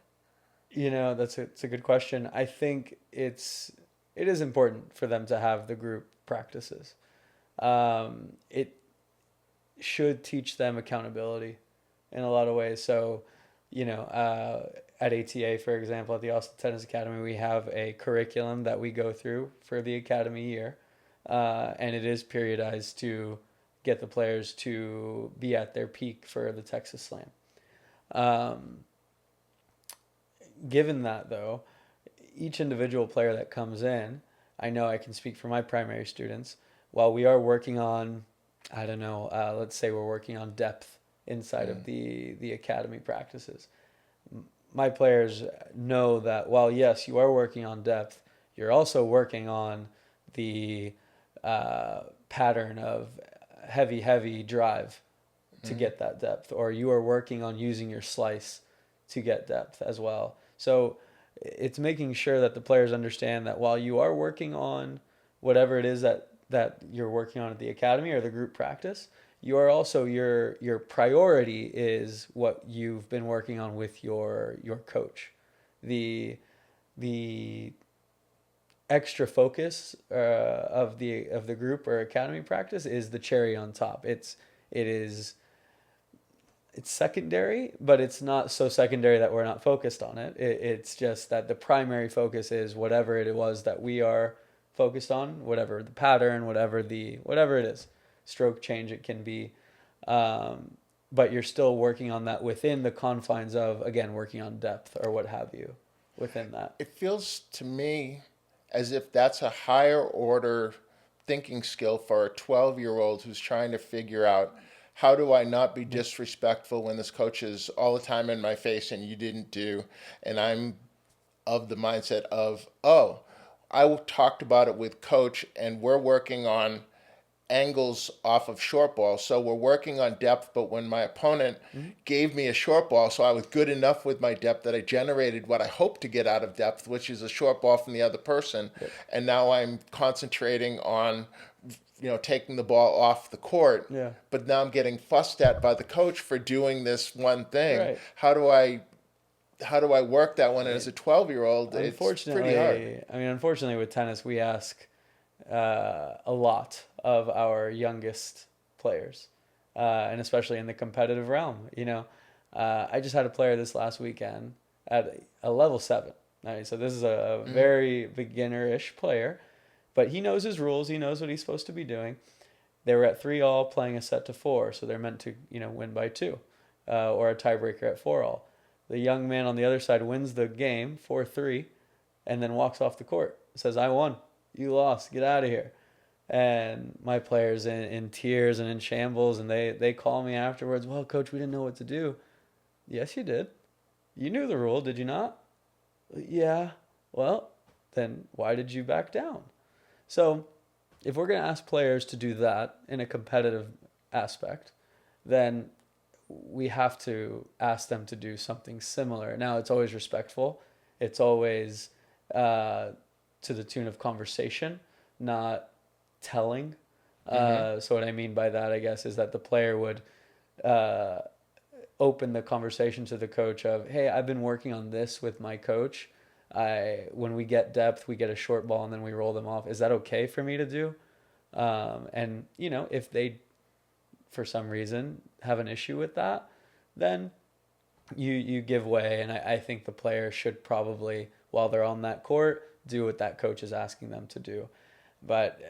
It's a good question. I think it is important for them to have the group practices. It should teach them accountability in a lot of ways. So, at ATA, for example, at the Austin Tennis Academy, we have a curriculum that we go through for the academy year, and it is periodized to get the players to be at their peak for the Texas Slam. Um, Given that, though, each individual player that comes in, I know I can speak for my primary students. While we are working on, I don't know, let's say we're working on depth inside of the academy practices. My players know that while yes, you are working on depth, you're also working on the pattern of heavy drive to get that depth, or you are working on using your slice to get depth as well. So it's making sure that the players understand that while you are working on whatever it is that you're working on at the academy or the group practice, you are also your priority is what you've been working on with your coach. The extra focus of the group or academy practice is the cherry on top. It is it's secondary, but it's not so secondary that we're not focused on it. It's just that the primary focus is whatever it was that we are focused on, whatever the pattern, whatever it is, stroke change it can be. But you're still working on that within the confines of, again, working on depth or what have you within that. It feels to me as if that's a higher order thinking skill for a 12-year-old who's trying to figure out how do I not be disrespectful when this coach is all the time in my face and you didn't do, and I'm of the mindset of, oh, I talked about it with coach and we're working on angles off of short ball. So we're working on depth, but when my opponent gave me a short ball, so I was good enough with my depth that I generated what I hoped to get out of depth, which is a short ball from the other person. Yep. And now I'm concentrating on taking the ball off the court. Yeah. But now I'm getting fussed at by the coach for doing this one thing. Right. How do I work that one? And as a 12-year-old, it's pretty hard. Unfortunately, with tennis, we ask a lot of our youngest players, and especially in the competitive realm. I just had a player this last weekend at a level 7. So this is a very beginner-ish player, but he knows his rules. He knows what he's supposed to be doing. They were at 3-all playing a set to 4, so they're meant to win by 2, or a tiebreaker at 4-all. The young man on the other side wins the game 4-3, and then walks off the court. Says, "I won. You lost. Get out of here." And my player's in tears and in shambles, and they call me afterwards. "Well, coach, we didn't know what to do." "Yes, you did. You knew the rule, did you not?" "Yeah." "Well, then why did you back down?" So if we're going to ask players to do that in a competitive aspect, then we have to ask them to do something similar. Now, it's always respectful. It's always to the tune of conversation, not telling. So what I mean by that, I guess, is that the player would open the conversation to the coach of, "Hey, I've been working on this with my coach. When we get depth, we get a short ball and then we roll them off. Is that okay for me to do?" And if they, for some reason, have an issue with that, then you give way. And I think the player should probably, while they're on that court, do what that coach is asking them to do. But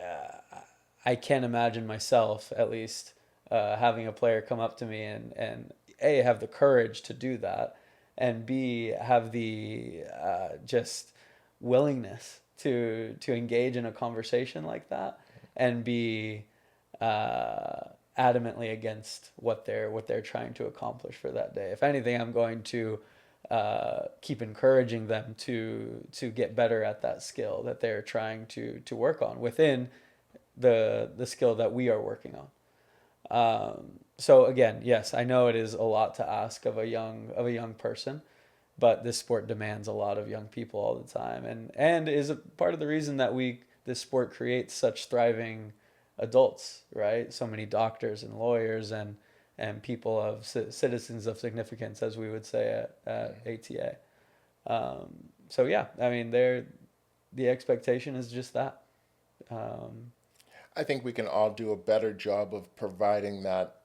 I can't imagine myself, at least, having a player come up to me and A, have the courage to do that, and B, have the just willingness to engage in a conversation like that, and be adamantly against what they're trying to accomplish for that day. If anything, I'm going to keep encouraging them to get better at that skill that they're trying to work on within the skill that we are working on. So again, yes, I know it is a lot to ask of a young person, but this sport demands a lot of young people all the time, and is a part of the reason that this sport creates such thriving adults, right? So many doctors and lawyers and people of citizens of significance, as we would say at ATA. So yeah, the expectation is just that. I think we can all do a better job of providing that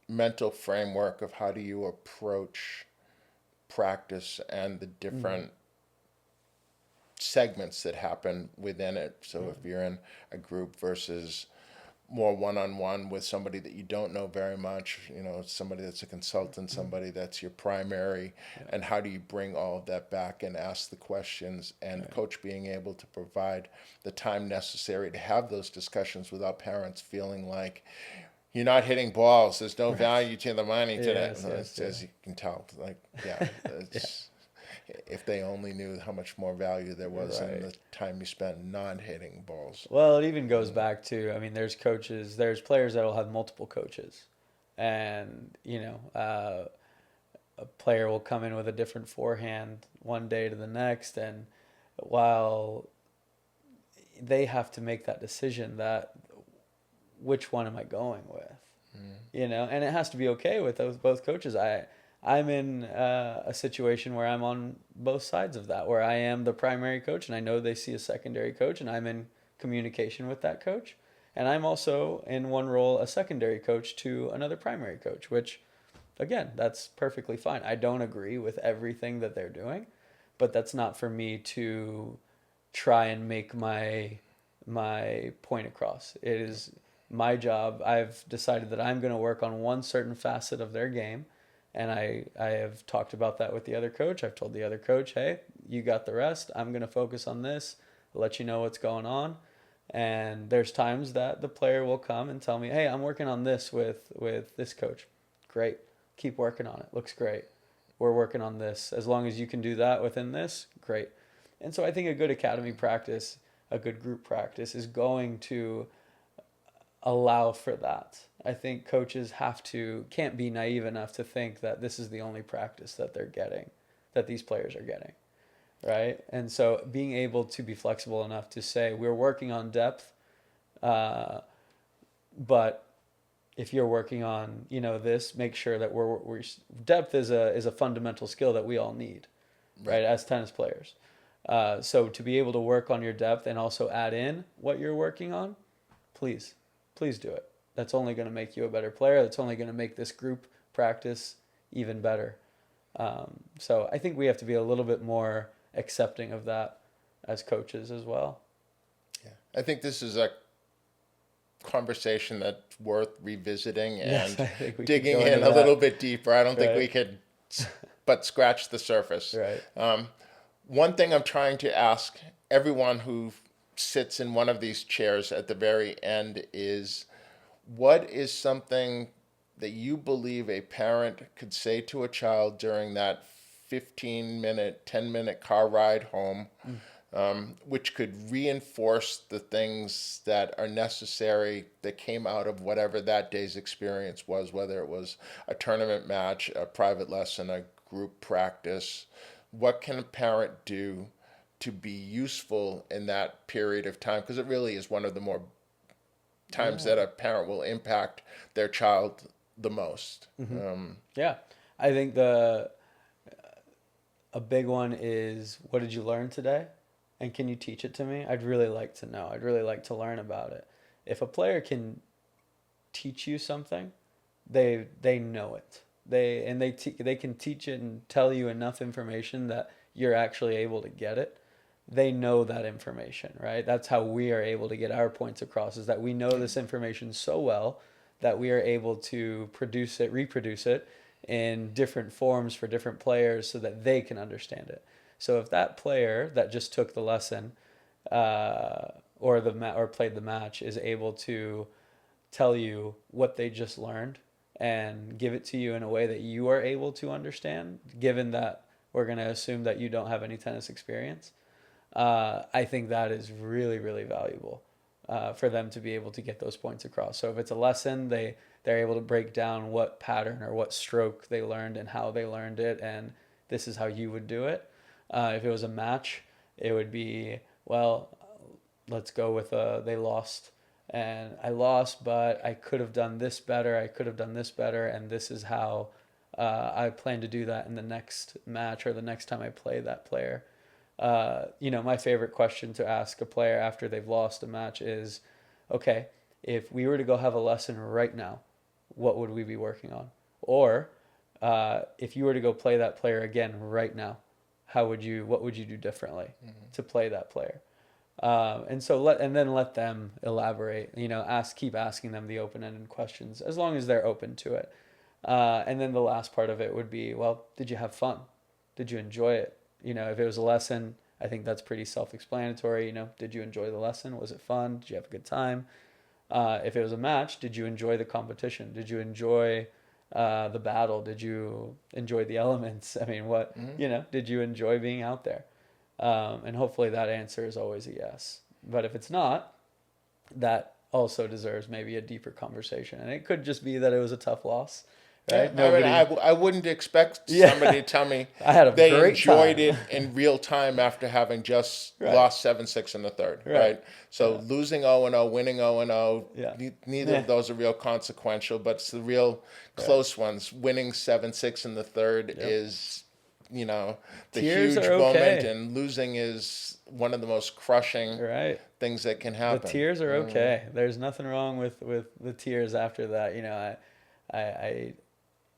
mental framework of how do you approach practice and the different segments that happen within it. So if you're in a group versus more one-on-one with somebody that you don't know very much, somebody that's a consultant, somebody that's your primary, and how do you bring all of that back and ask the questions, and the coach being able to provide the time necessary to have those discussions without parents feeling like you're not hitting balls, there's no value to the money today. As you can tell, it's if they only knew how much more value there was in the time you spent not hitting balls. Well, it even goes back to, I mean, there's players that will have multiple coaches. And, a player will come in with a different forehand one day to the next. And while they have to make that decision, that which one am I going with? And it has to be okay with both coaches. I'm in a situation where I'm on both sides of that, where I am the primary coach and I know they see a secondary coach and I'm in communication with that coach. And I'm also in one role a secondary coach to another primary coach, which, again, that's perfectly fine. I don't agree with everything that they're doing, but that's not for me to try and make my point across. It is my job. I've decided that I'm going to work on one certain facet of their game. And I have talked about that with the other coach. I've told the other coach, hey, you got the rest. I'm going to focus on this. I'll let you know what's going on. And there's times that the player will come and tell me, hey, I'm working on this with this coach. Great. Keep working on it. Looks great. We're working on this. As long as you can do that within this, great. And so I think a good academy practice, a good group practice is going to allow for that. I think coaches can't be naive enough to think that this is the only practice that they're getting, that these players are getting, right? And so being able to be flexible enough to say, we're working on depth, but if you're working on, this, make sure that we're depth is a fundamental skill that we all need, right, as tennis players. So to be able to work on your depth and also add in what you're working on, please do it. That's only going to make you a better player. That's only going to make this group practice even better. So I think we have to be a little bit more accepting of that as coaches as well. Yeah, I think this is a conversation that's worth revisiting and digging in a little bit deeper. I don't think we could but scratch the surface. Right. One thing I'm trying to ask everyone who sits in one of these chairs at the very end is, what is something that you believe a parent could say to a child during that 15-minute, 10-minute car ride home, which could reinforce the things that are necessary that came out of whatever that day's experience was, whether it was a tournament match, a private lesson, a group practice? What can a parent do to be useful in that period of time? Because it really is one of the more times that a parent will impact their child the most. Yeah. I think a big one is, what did you learn today? And can you teach it to me? I'd really like to know. I'd really like to learn about it. If a player can teach you something, they know it. They can teach it and tell you enough information that you're actually able to get it. They know that information, right? That's how we are able to get our points across, is that we know this information so well that we are able to reproduce it in different forms for different players so that they can understand it. So if that player that just took the lesson or played the match is able to tell you what they just learned and give it to you in a way that you are able to understand, given that we're going to assume that you don't have any tennis experience, I think that is really, really valuable for them to be able to get those points across. So if it's a lesson, they're able to break down what pattern or what stroke they learned and how they learned it, and this is how you would do it. If it was a match, it would be, well, let's go with they lost. And I lost, but I could have done this better. I could have done this better, and this is how I plan to do that in the next match or the next time I play that player. My favorite question to ask a player after they've lost a match is, okay, if we were to go have a lesson right now, what would we be working on? Or if you were to go play that player again right now, what would you do differently to play that player? And so then let them elaborate, keep asking them the open-ended questions as long as they're open to it. And then the last part of it would be, well, did you have fun? Did you enjoy it? If it was a lesson, I think that's pretty self-explanatory. Did you enjoy the lesson? Was it fun? Did you have a good time? If it was a match, did you enjoy the competition? Did you enjoy the battle? Did you enjoy the elements? I mean, did you enjoy being out there? And hopefully that answer is always a yes. But if it's not, that also deserves maybe a deeper conversation. And it could just be that it was a tough loss, right? Yeah, I wouldn't expect somebody to tell me I had a they great enjoyed time. it in real time after having just Right. lost 7-6 in the third, right? So losing 0-0, winning 0-0, Yeah. neither of those are real consequential, but it's the real close ones. Winning 7-6 in the third is, the Tears huge are moment, okay. and losing is one of the most crushing Right. things that can The happen. tears are okay. There's nothing wrong with the tears after that.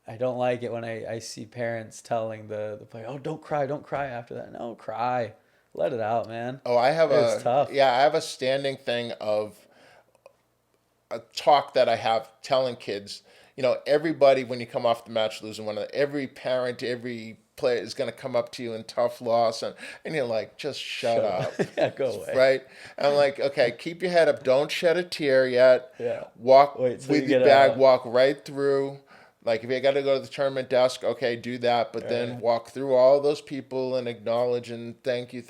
I don't like it when I see parents telling the player, "Oh, don't cry after that." No, cry, let it out, man. Oh, It's tough. I have a standing thing of a talk that I have telling kids, everybody, when you come off the match losing every parent, every player is going to come up to you in tough loss, and you're like, just shut up. Yeah, go away. Right? And I'm like, okay, keep your head up. Don't shed a tear yet. Yeah. Walk Wait till with you your get bag, out. walk right through. Like, if you got to go to the tournament desk, okay, do that. But then walk through all those people and acknowledge and thank you,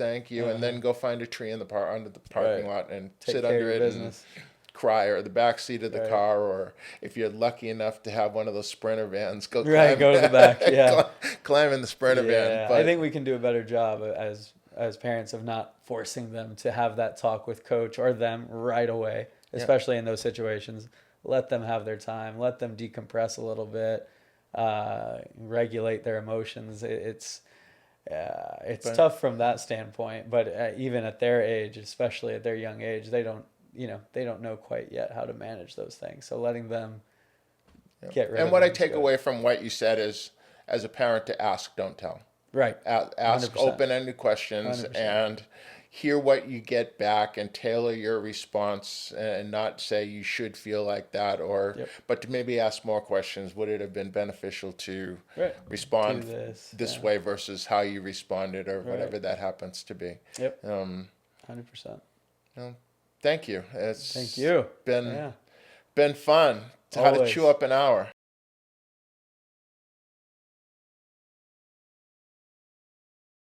and then go find a tree in the under the parking lot and Take sit care under of it your and business. cry, or the back seat of the Right. car, or if you're lucky enough to have one of those Sprinter vans, go Right, climb, go to the back. Yeah. climb in the Sprinter van. Yeah, I But think we can do a better job as parents of not forcing them to have that talk with coach or them right away, especially in those situations. Let them have their time. Let them decompress a little bit, regulate their emotions. It's tough from that standpoint, but even at their age, especially at their young age, they don't know quite yet how to manage those things. So letting them get rid of and what I them is take good. away from what you said is, as a parent, to ask, don't tell. Right. Ask 100%. open-ended questions 100%. and hear what you get back and tailor your response, and not say you should feel like that, but to maybe ask more questions. Would it have been beneficial to respond Do this way versus how you responded, or whatever that happens to be? Yep. 100%. Thank you. Thank you. Been fun. How to chew up an hour.